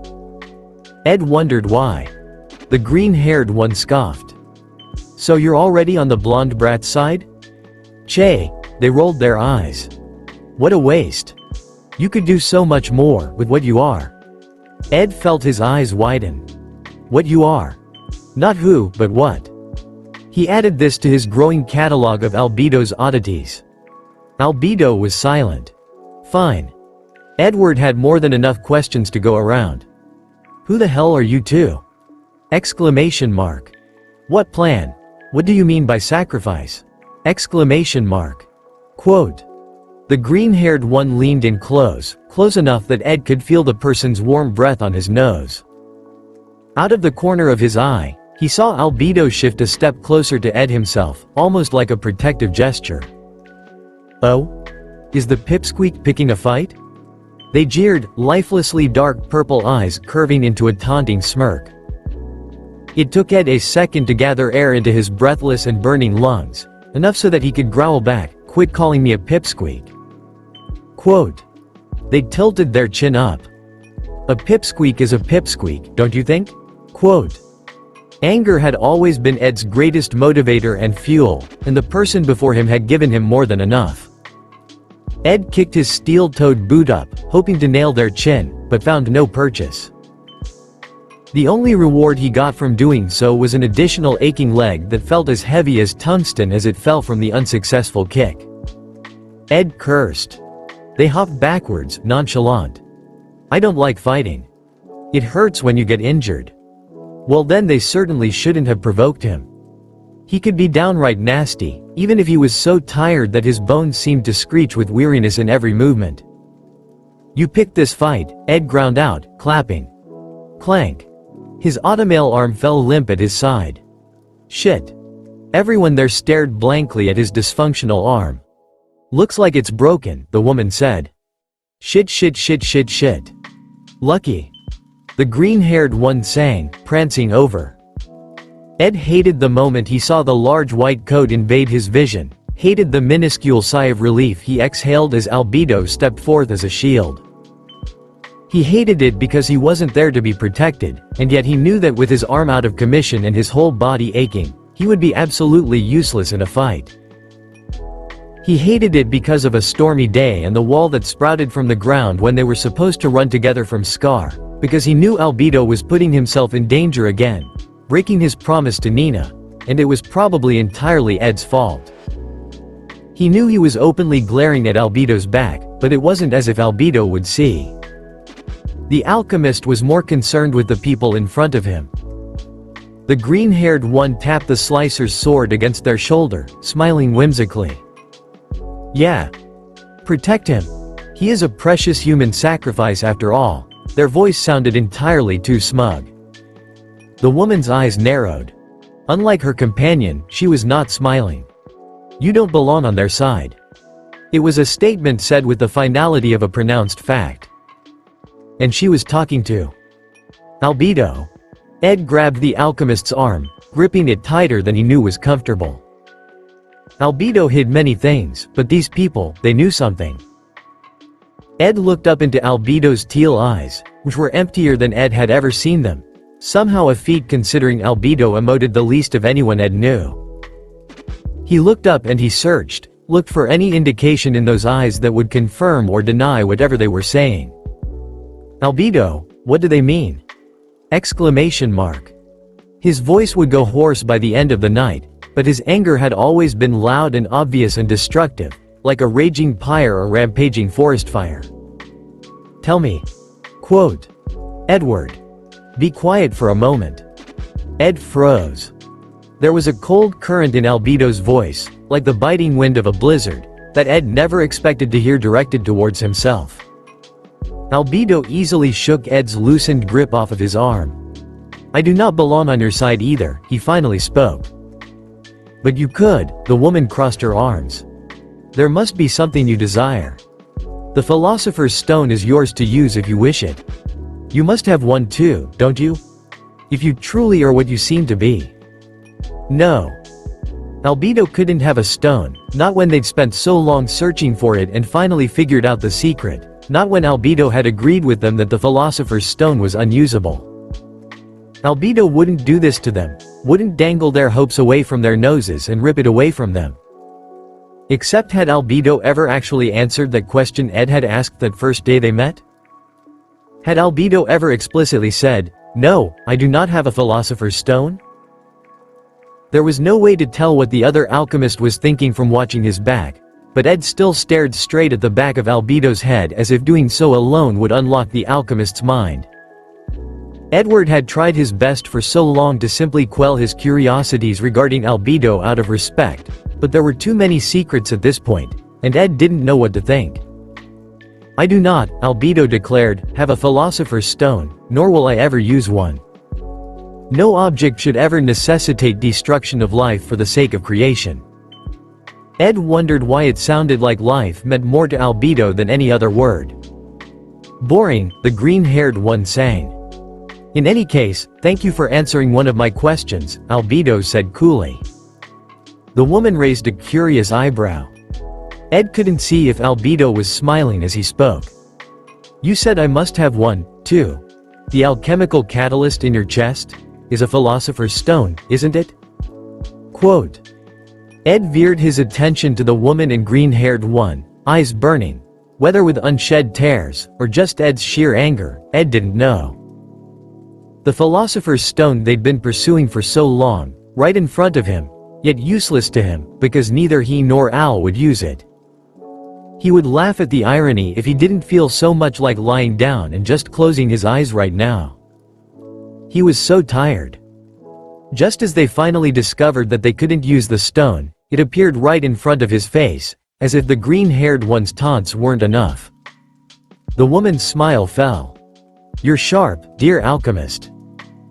Ed wondered why. The green-haired one scoffed. So you're already on the blonde brat's side? Che, they rolled their eyes. What a waste. You could do so much more with what you are. Ed felt his eyes widen. What you are. Not who, but what. He added this to his growing catalog of Albedo's oddities. Albedo was silent. Fine. Edward had more than enough questions to go around. Who the hell are you two? Exclamation mark. What plan? What do you mean by sacrifice? Exclamation mark. Quote. The green-haired one leaned in close enough that Ed could feel the person's warm breath on his nose. Out of the corner of his eye, he saw Albedo shift a step closer to Ed himself, almost like a protective gesture. Oh? Is the pipsqueak picking a fight? They jeered, lifelessly dark purple eyes curving into a taunting smirk. It took Ed a second to gather air into his breathless and burning lungs, enough so that he could growl back, quit calling me a pipsqueak. Quote. They tilted their chin up. A pipsqueak is a pipsqueak, don't you think? Quote. Anger had always been Ed's greatest motivator and fuel, and the person before him had given him more than enough. Ed kicked his steel-toed boot up, hoping to nail their chin, but found no purchase. The only reward he got from doing so was an additional aching leg that felt as heavy as tungsten as it fell from the unsuccessful kick. Ed cursed. They hopped backwards, nonchalant. I don't like fighting. It hurts when you get injured. Well then they certainly shouldn't have provoked him. He could be downright nasty, even if he was so tired that his bones seemed to screech with weariness in every movement. You picked this fight, Ed ground out, clapping. Clank. His automail arm fell limp at his side. Shit. Everyone there stared blankly at his dysfunctional arm. Looks like it's broken, the woman said. Shit shit shit shit shit. Lucky. The green-haired one sang, prancing over. Ed hated the moment he saw the large white coat invade his vision, hated the minuscule sigh of relief he exhaled as Albedo stepped forth as a shield. He hated it because he wasn't there to be protected, and yet he knew that with his arm out of commission and his whole body aching, he would be absolutely useless in a fight. He hated it because of a stormy day and the wall that sprouted from the ground when they were supposed to run together from Scar, because he knew Albedo was putting himself in danger again, breaking his promise to Nina, and it was probably entirely Ed's fault. He knew he was openly glaring at Albedo's back, but it wasn't as if Albedo would see. The alchemist was more concerned with the people in front of him. The green-haired one tapped the slicer's sword against their shoulder, smiling whimsically. Yeah. Protect him. He is a precious human sacrifice after all. Their voice sounded entirely too smug. The woman's eyes narrowed. Unlike her companion, she was not smiling. You don't belong on their side. It was a statement said with the finality of a pronounced fact. And she was talking to Albedo. Ed grabbed the alchemist's arm, gripping it tighter than he knew was comfortable. Albedo hid many things, but these people, they knew something. Ed looked up into Albedo's teal eyes, which were emptier than Ed had ever seen them, somehow a feat considering Albedo emoted the least of anyone Ed knew. He looked up and he searched, looked for any indication in those eyes that would confirm or deny whatever they were saying. Albedo, what do they mean? Exclamation mark. His voice would go hoarse by the end of the night, but his anger had always been loud and obvious and destructive, like a raging pyre or rampaging forest fire. Tell me. Quote. Edward. Be quiet for a moment. Ed froze. There was a cold current in Albedo's voice, like the biting wind of a blizzard, that Ed never expected to hear directed towards himself. Albedo easily shook Ed's loosened grip off of his arm. I do not belong on your side either, he finally spoke. But you could, the woman crossed her arms. There must be something you desire. The Philosopher's Stone is yours to use if you wish it. You must have one too, don't you? If you truly are what you seem to be. No. Albedo couldn't have a stone, not when they'd spent so long searching for it and finally figured out the secret, not when Albedo had agreed with them that the Philosopher's Stone was unusable. Albedo wouldn't do this to them, wouldn't dangle their hopes away from their noses and rip it away from them. Except had Albedo ever actually answered that question Ed had asked that first day they met? Had Albedo ever explicitly said, no, I do not have a Philosopher's Stone? There was no way to tell what the other alchemist was thinking from watching his back, but Ed still stared straight at the back of Albedo's head as if doing so alone would unlock the alchemist's mind. Edward had tried his best for so long to simply quell his curiosities regarding Albedo out of respect, but there were too many secrets at this point, and Ed didn't know what to think. I do not, Albedo declared, have a Philosopher's Stone, nor will I ever use one. No object should ever necessitate destruction of life for the sake of creation. Ed wondered why it sounded like life meant more to Albedo than any other word. Boring, the green-haired one sang. In any case, thank you for answering one of my questions, Albedo said coolly. The woman raised a curious eyebrow. Ed couldn't see if Albedo was smiling as he spoke. You said I must have one, too. The alchemical catalyst in your chest is a Philosopher's Stone, isn't it? Quote. Ed veered his attention to the woman and green-haired one, eyes burning. Whether with unshed tears, or just Ed's sheer anger, Ed didn't know. The Philosopher's Stone they'd been pursuing for so long, right in front of him, yet useless to him, because neither he nor Al would use it. He would laugh at the irony if he didn't feel so much like lying down and just closing his eyes right now. He was so tired. Just as they finally discovered that they couldn't use the stone, it appeared right in front of his face, as if the green-haired one's taunts weren't enough. The woman's smile fell. You're sharp, dear alchemist.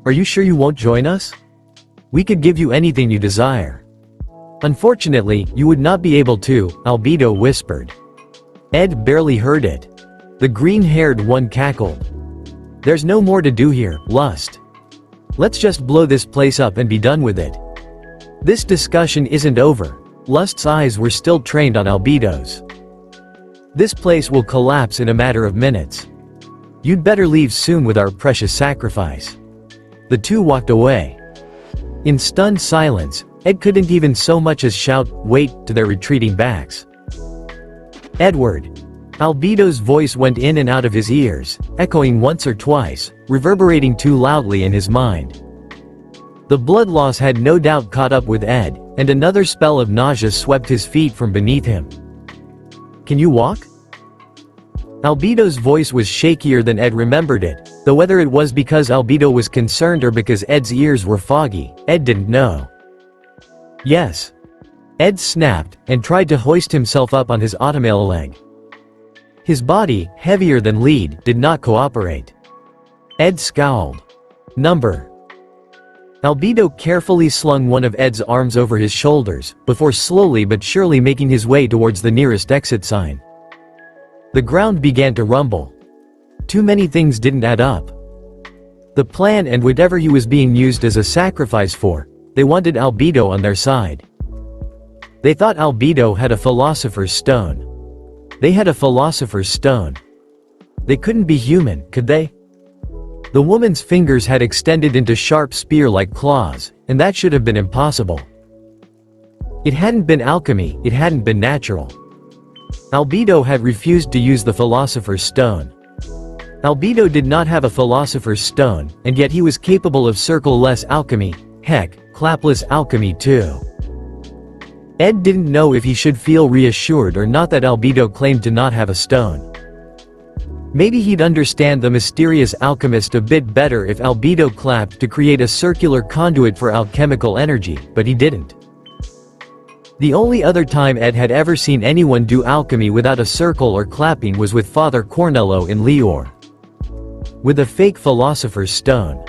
Are you sure you won't join us? We could give you anything you desire. Unfortunately, you would not be able to, Albedo whispered. Ed barely heard it. The green-haired one cackled. There's no more to do here, Lust. Let's just blow this place up and be done with it. This discussion isn't over. Lust's eyes were still trained on Albedo's. This place will collapse in a matter of minutes. You'd better leave soon with our precious sacrifice." The two walked away. In stunned silence, Ed couldn't even so much as shout, "Wait," to their retreating backs. "Edward." Albedo's voice went in and out of his ears, echoing once or twice, reverberating too loudly in his mind. The blood loss had no doubt caught up with Ed, and another spell of nausea swept his feet from beneath him. "Can you walk?" Albedo's voice was shakier than Ed remembered it, though whether it was because Albedo was concerned or because Ed's ears were foggy, Ed didn't know. "Yes." Ed snapped, and tried to hoist himself up on his automobile leg. His body, heavier than lead, did not cooperate. Ed scowled. "Number." Albedo carefully slung one of Ed's arms over his shoulders, before slowly but surely making his way towards the nearest exit sign. The ground began to rumble. Too many things didn't add up. The plan and whatever he was being used as a sacrifice for, they wanted Albedo on their side. They thought Albedo had a philosopher's stone. They had a philosopher's stone. They couldn't be human, could they? The woman's fingers had extended into sharp spear-like claws, and that should have been impossible. It hadn't been alchemy, it hadn't been natural. Albedo had refused to use the philosopher's stone. Albedo did not have a philosopher's stone, and yet he was capable of circle-less alchemy, heck, clapless alchemy too. Ed didn't know if he should feel reassured or not that Albedo claimed to not have a stone. Maybe he'd understand the mysterious alchemist a bit better if Albedo clapped to create a circular conduit for alchemical energy, but he didn't. The only other time Ed had ever seen anyone do alchemy without a circle or clapping was with Father Cornello in Leor. With a fake philosopher's stone.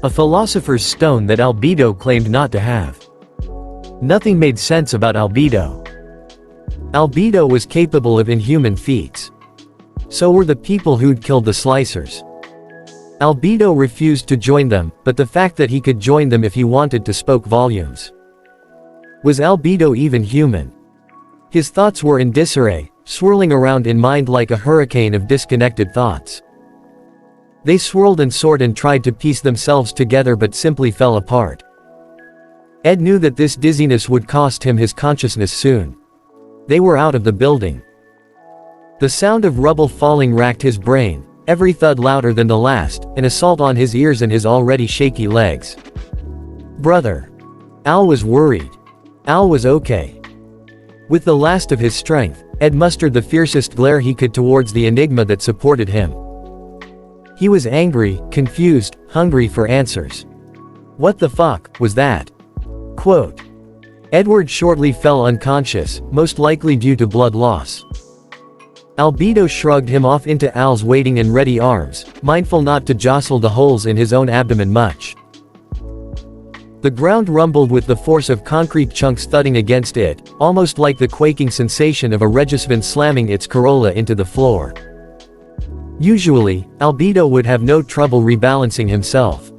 A philosopher's stone that Albedo claimed not to have. Nothing made sense about Albedo. Albedo was capable of inhuman feats. So were the people who'd killed the Slicers. Albedo refused to join them, but the fact that he could join them if he wanted to spoke volumes. Was Albedo even human? His thoughts were in disarray, swirling around in mind like a hurricane of disconnected thoughts. They swirled and soared and tried to piece themselves together but simply fell apart. Ed knew that this dizziness would cost him his consciousness soon. They were out of the building. The sound of rubble falling racked his brain, every thud louder than the last, an assault on his ears and his already shaky legs. Brother. Al was worried. Al was okay. With the last of his strength, Ed mustered the fiercest glare he could towards the enigma that supported him. He was angry, confused, hungry for answers. What the fuck was that? Quote. Edward shortly fell unconscious, most likely due to blood loss. Albedo shrugged him off into Al's waiting and ready arms, mindful not to jostle the holes in his own abdomen much. The ground rumbled with the force of concrete chunks thudding against it, almost like the quaking sensation of a Regisvan slamming its Corolla into the floor. Usually, Albedo would have no trouble rebalancing himself.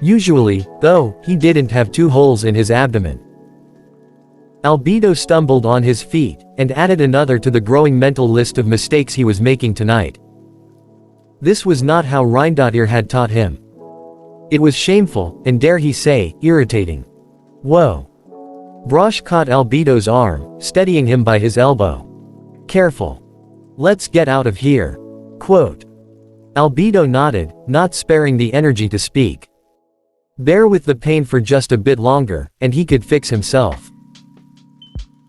Usually, though, he didn't have two holes in his abdomen. Albedo stumbled on his feet, and added another to the growing mental list of mistakes he was making tonight. This was not how Reindotir had taught him. It was shameful, and dare he say, irritating. Whoa. Brosh caught Albedo's arm, steadying him by his elbow. Careful. Let's get out of here. Quote. Albedo nodded, not sparing the energy to speak. Bear with the pain for just a bit longer, and he could fix himself.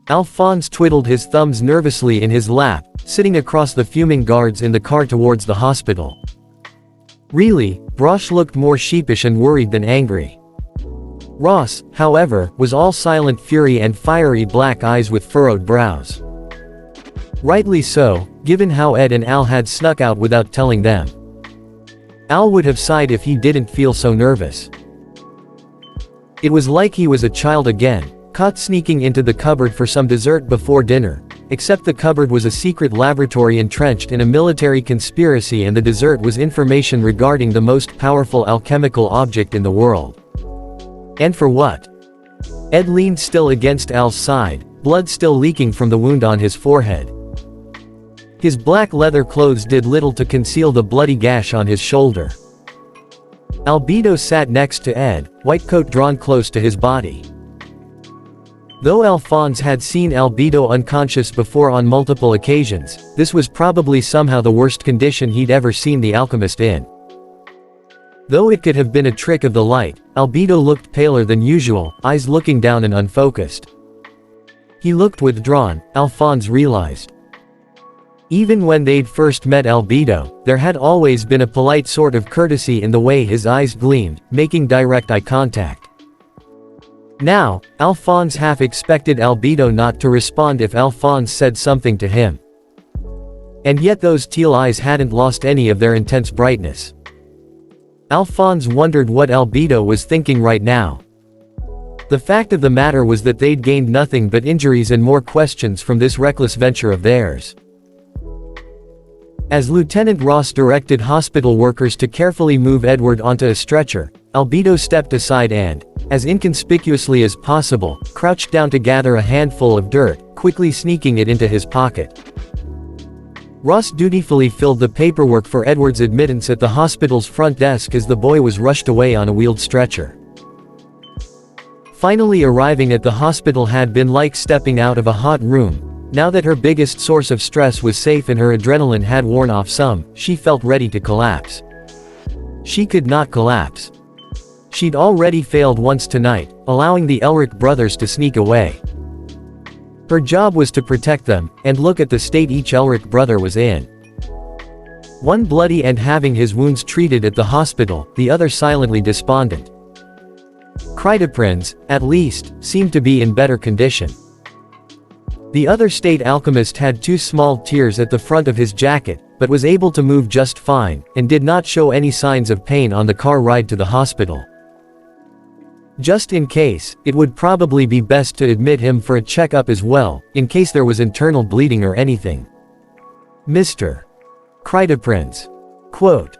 Alphonse twiddled his thumbs nervously in his lap, sitting across the fuming guards in the car towards the hospital. Really, Brosh looked more sheepish and worried than angry. Ross, however, was all silent fury and fiery black eyes with furrowed brows. Rightly so, given how Ed and Al had snuck out without telling them. Al would have sighed if he didn't feel so nervous. It was like he was a child again, caught sneaking into the cupboard for some dessert before dinner, except the cupboard was a secret laboratory entrenched in a military conspiracy and the dessert was information regarding the most powerful alchemical object in the world. And for what? Ed leaned still against Al's side, blood still leaking from the wound on his forehead. His black leather clothes did little to conceal the bloody gash on his shoulder. Albedo sat next to Ed, white coat drawn close to his body. Though Alphonse had seen Albedo unconscious before on multiple occasions, this was probably somehow the worst condition he'd ever seen the alchemist in. Though it could have been a trick of the light, Albedo looked paler than usual, eyes looking down and unfocused. He looked withdrawn, Alphonse realized. Even when they'd first met Albedo, there had always been a polite sort of courtesy in the way his eyes gleamed, making direct eye contact. Now, Alphonse half expected Albedo not to respond if Alphonse said something to him. And yet those teal eyes hadn't lost any of their intense brightness. Alphonse wondered what Albedo was thinking right now. The fact of the matter was that they'd gained nothing but injuries and more questions from this reckless venture of theirs. As Lieutenant Ross directed hospital workers to carefully move Edward onto a stretcher, Albedo stepped aside and, as inconspicuously as possible, crouched down to gather a handful of dirt, quickly sneaking it into his pocket. Ross dutifully filled the paperwork for Edward's admittance at the hospital's front desk as the boy was rushed away on a wheeled stretcher. Finally arriving at the hospital had been like stepping out of a hot room. Now that her biggest source of stress was safe and her adrenaline had worn off some, she felt ready to collapse. She could not collapse. She'd already failed once tonight, allowing the Elric brothers to sneak away. Her job was to protect them, and look at the state each Elric brother was in. One bloody and having his wounds treated at the hospital, the other silently despondent. Crytoprinz, at least, seemed to be in better condition. The other state alchemist had 2 small tears at the front of his jacket, but was able to move just fine, and did not show any signs of pain on the car ride to the hospital. Just in case, it would probably be best to admit him for a checkup as well, in case there was internal bleeding or anything. Mr. Crytoprinz. Quote.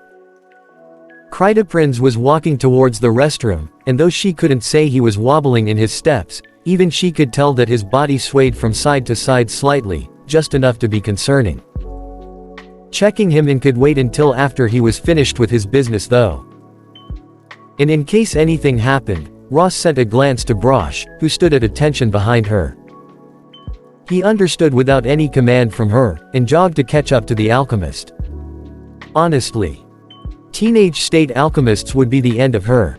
Crytoprinz was walking towards the restroom, and though she couldn't say he was wobbling in his steps, even she could tell that his body swayed from side to side slightly, just enough to be concerning. Checking him in could wait until after he was finished with his business though. And in case anything happened, Ross sent a glance to Brosh, who stood at attention behind her. He understood without any command from her, and jogged to catch up to the alchemist. Honestly, teenage state alchemists would be the end of her.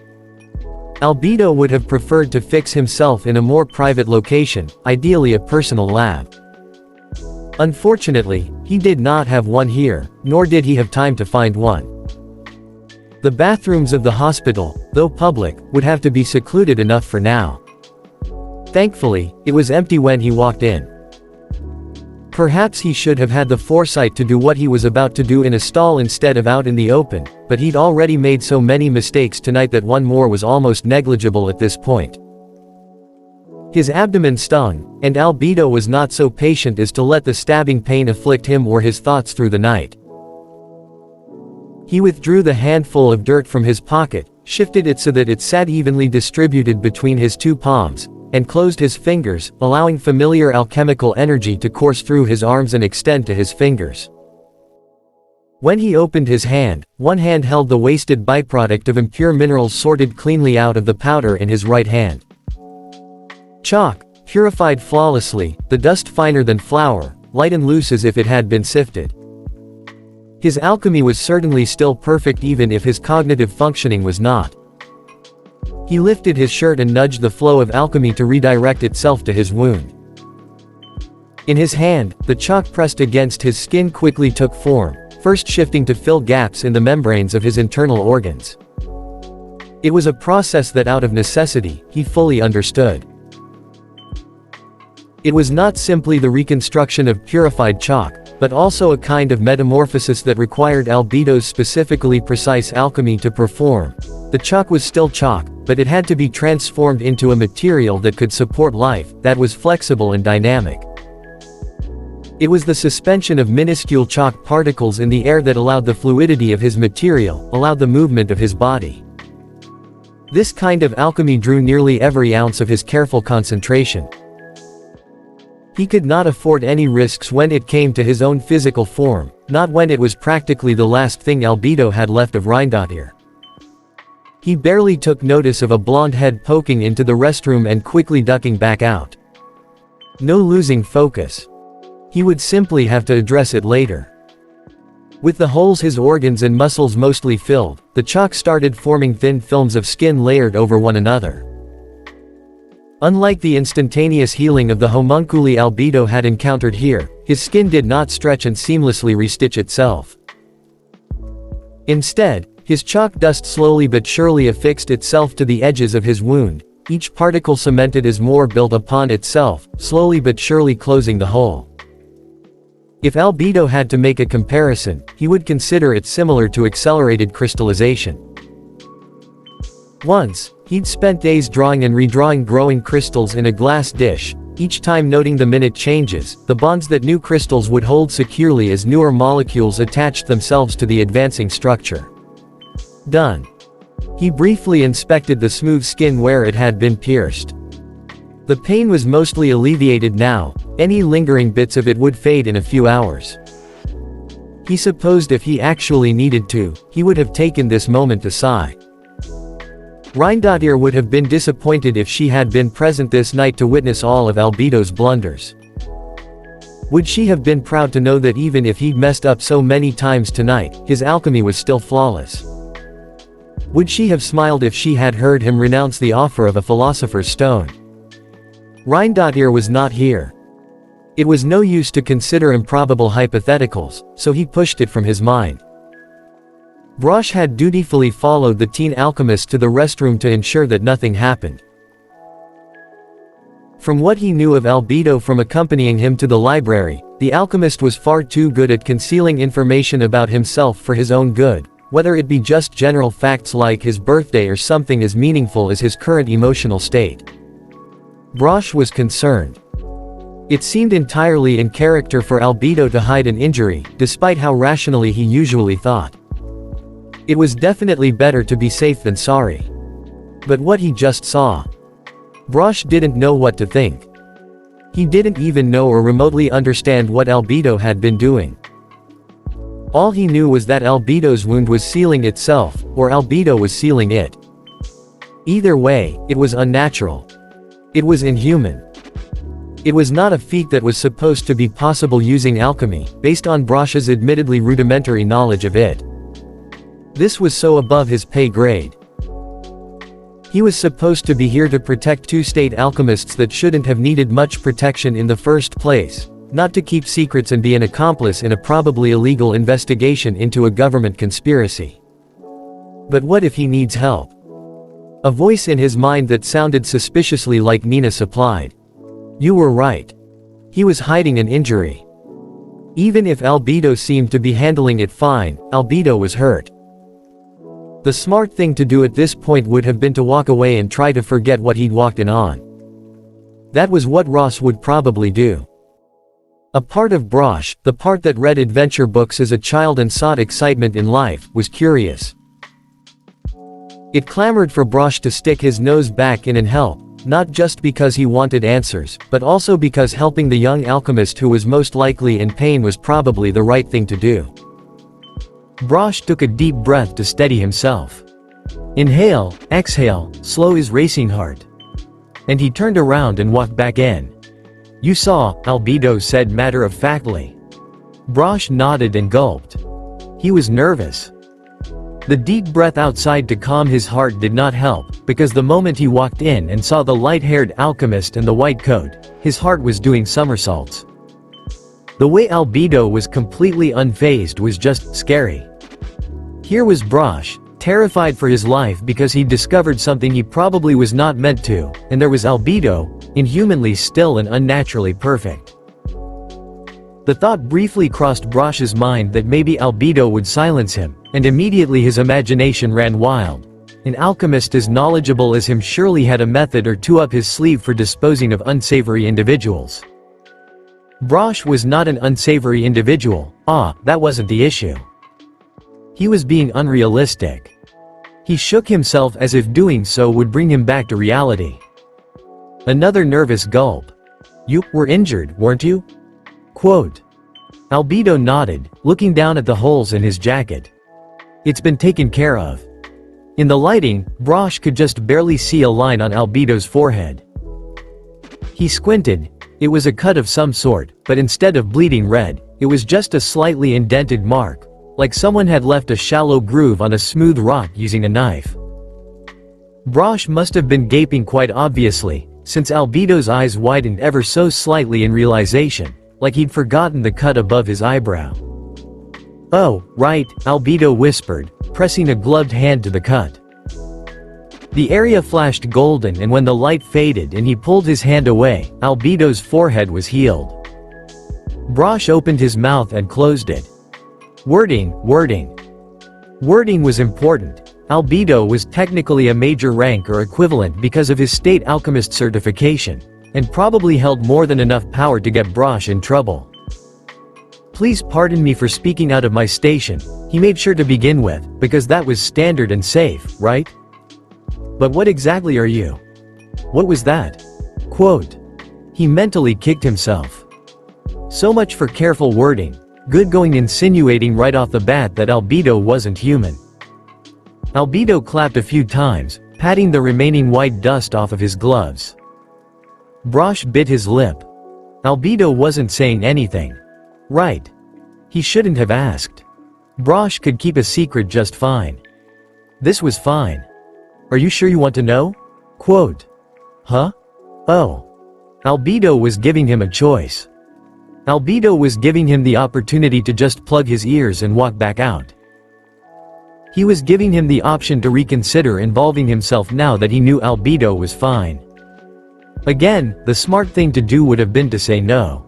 Albedo would have preferred to fix himself in a more private location, ideally a personal lab. Unfortunately, he did not have one here, nor did he have time to find one. The bathrooms of the hospital, though public, would have to be secluded enough for now. Thankfully, it was empty when he walked in. Perhaps he should have had the foresight to do what he was about to do in a stall instead of out in the open, but he'd already made so many mistakes tonight that one more was almost negligible at this point. His abdomen stung, and Albedo was not so patient as to let the stabbing pain afflict him or his thoughts through the night. He withdrew the handful of dirt from his pocket, shifted it so that it sat evenly distributed between his 2 palms, and closed his fingers, allowing familiar alchemical energy to course through his arms and extend to his fingers. When he opened his hand, one hand held the wasted byproduct of impure minerals sorted cleanly out of the powder in his right hand. Chalk, purified flawlessly, the dust finer than flour, light and loose as if it had been sifted. His alchemy was certainly still perfect even if his cognitive functioning was not. He lifted his shirt and nudged the flow of alchemy to redirect itself to his wound. In his hand, the chalk pressed against his skin quickly took form, first shifting to fill gaps in the membranes of his internal organs. It was a process that out of necessity, he fully understood. It was not simply the reconstruction of purified chalk, but also a kind of metamorphosis that required Albedo's specifically precise alchemy to perform. The chalk was still chalk, but it had to be transformed into a material that could support life, that was flexible and dynamic. It was the suspension of minuscule chalk particles in the air that allowed the fluidity of his material, allowed the movement of his body. This kind of alchemy drew nearly every ounce of his careful concentration. He could not afford any risks when it came to his own physical form, not when it was practically the last thing Albedo had left of Reindotir. He barely took notice of a blonde head poking into the restroom and quickly ducking back out. No losing focus. He would simply have to address it later. With the holes his organs and muscles mostly filled, the chalk started forming thin films of skin layered over one another. Unlike the instantaneous healing of the homunculi Albedo had encountered here, his skin did not stretch and seamlessly restitch itself. Instead, his chalk dust slowly but surely affixed itself to the edges of his wound, each particle cemented as more built upon itself, slowly but surely closing the hole. If Albedo had to make a comparison, he would consider it similar to accelerated crystallization. Once, he'd spent days drawing and redrawing growing crystals in a glass dish, each time noting the minute changes, the bonds that new crystals would hold securely as newer molecules attached themselves to the advancing structure. Done. He briefly inspected the smooth skin where it had been pierced. The pain was mostly alleviated now, any lingering bits of it would fade in a few hours. He supposed if he actually needed to, he would have taken this moment to sigh. Reindotir would have been disappointed if she had been present this night to witness all of Albedo's blunders. Would she have been proud to know that even if he'd messed up so many times tonight, his alchemy was still flawless? Would she have smiled if she had heard him renounce the offer of a philosopher's stone? Reindotir was not here. It was no use to consider improbable hypotheticals, so he pushed it from his mind. Brosh had dutifully followed the teen alchemist to the restroom to ensure that nothing happened. From what he knew of Albedo from accompanying him to the library, the alchemist was far too good at concealing information about himself for his own good, whether it be just general facts like his birthday or something as meaningful as his current emotional state. Brosh was concerned. It seemed entirely in character for Albedo to hide an injury, despite how rationally he usually thought. It was definitely better to be safe than sorry. But what he just saw. Brosh didn't know what to think. He didn't even know or remotely understand what Albedo had been doing. All he knew was that Albedo's wound was sealing itself, or Albedo was sealing it. Either way, it was unnatural. It was inhuman. It was not a feat that was supposed to be possible using alchemy, based on Brosh's admittedly rudimentary knowledge of it. This was so above his pay grade. He was supposed to be here to protect two state alchemists that shouldn't have needed much protection in the first place, not to keep secrets and be an accomplice in a probably illegal investigation into a government conspiracy. But what if he needs help? A voice in his mind that sounded suspiciously like Nina supplied. You were right. He was hiding an injury. Even if Albedo seemed to be handling it fine, Albedo was hurt. The smart thing to do at this point would have been to walk away and try to forget what he'd walked in on. That was what Ross would probably do. A part of Brosh, the part that read adventure books as a child and sought excitement in life, was curious. It clamored for Brosh to stick his nose back in and help, not just because he wanted answers, but also because helping the young alchemist who was most likely in pain was probably the right thing to do. Brosh took a deep breath to steady himself. Inhale, exhale, slow his racing heart. And he turned around and walked back in. You saw, Albedo said matter-of-factly. Brosh nodded and gulped. He was nervous. The deep breath outside to calm his heart did not help, because the moment he walked in and saw the light-haired alchemist in the white coat, his heart was doing somersaults. The way Albedo was completely unfazed was just scary. Here was Brosh, terrified for his life because he'd discovered something he probably was not meant to, and there was Albedo, inhumanly still and unnaturally perfect. The thought briefly crossed Brosh's mind that maybe Albedo would silence him, and immediately his imagination ran wild. An alchemist as knowledgeable as him surely had a method or two up his sleeve for disposing of unsavory individuals. Brosh was not an unsavory individual, that wasn't the issue. He was being unrealistic. He shook himself as if doing so would bring him back to reality. Another nervous gulp. You were injured, weren't you? Quote. Albedo nodded, looking down at the holes in his jacket. It's been taken care of. In the lighting, Brosh could just barely see a line on Albedo's forehead. He squinted. It was a cut of some sort, but instead of bleeding red, it was just a slightly indented mark, like someone had left a shallow groove on a smooth rock using a knife. Brosh must have been gaping quite obviously, since Albedo's eyes widened ever so slightly in realization, like he'd forgotten the cut above his eyebrow. Oh, right, Albedo whispered, pressing a gloved hand to the cut. The area flashed golden, and when the light faded and he pulled his hand away, Albedo's forehead was healed. Brosh opened his mouth and closed it. Wording. Wording was important. Albedo was technically a major rank or equivalent because of his state alchemist certification, and probably held more than enough power to get Brosh in trouble. Please pardon me for speaking out of my station, he made sure to begin with, because that was standard and safe, right? But what exactly are you? What was that? Quote. He mentally kicked himself. So much for careful wording, good going insinuating right off the bat that Albedo wasn't human. Albedo clapped a few times, patting the remaining white dust off of his gloves. Brosh bit his lip. Albedo wasn't saying anything. Right. He shouldn't have asked. Brosh could keep a secret just fine. This was fine. Are you sure you want to know? Quote. Huh? Oh. Albedo was giving him a choice. Albedo was giving him the opportunity to just plug his ears and walk back out. He was giving him the option to reconsider involving himself now that he knew Albedo was fine. Again, the smart thing to do would have been to say no.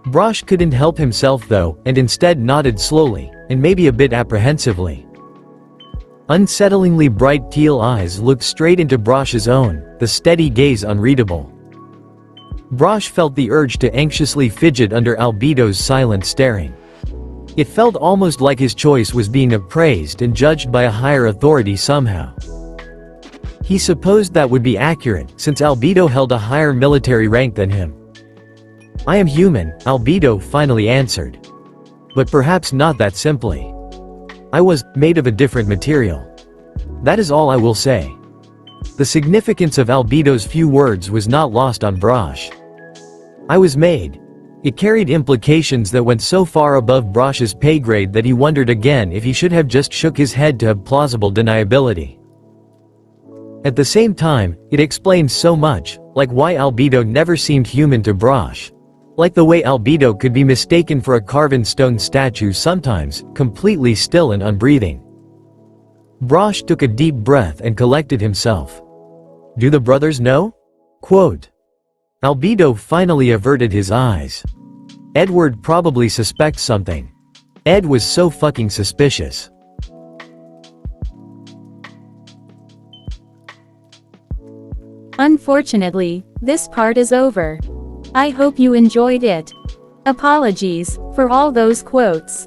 Brosh couldn't help himself though, and instead nodded slowly, and maybe a bit apprehensively. Unsettlingly bright teal eyes looked straight into Brosh's own, the steady gaze unreadable. Brosh felt the urge to anxiously fidget under Albedo's silent staring. It felt almost like his choice was being appraised and judged by a higher authority somehow. He supposed that would be accurate, since Albedo held a higher military rank than him. I am human, Albedo finally answered. But perhaps not that simply. I was made of a different material. That is all I will say. The significance of Albedo's few words was not lost on Brosh. I was made. It carried implications that went so far above Brosh's pay grade that he wondered again if he should have just shook his head to have plausible deniability. At the same time, it explained so much, like why Albedo never seemed human to Brosh. Like the way Albedo could be mistaken for a carven stone statue sometimes, completely still and unbreathing. Brosh took a deep breath and collected himself. Do the brothers know? Quote. Albedo finally averted his eyes. Edward probably suspects something. Ed was so fucking suspicious. Unfortunately, this part is over. I hope you enjoyed it. Apologies for all those quotes.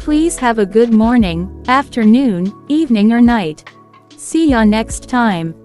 Please have a good morning, afternoon, evening or night. See ya next time.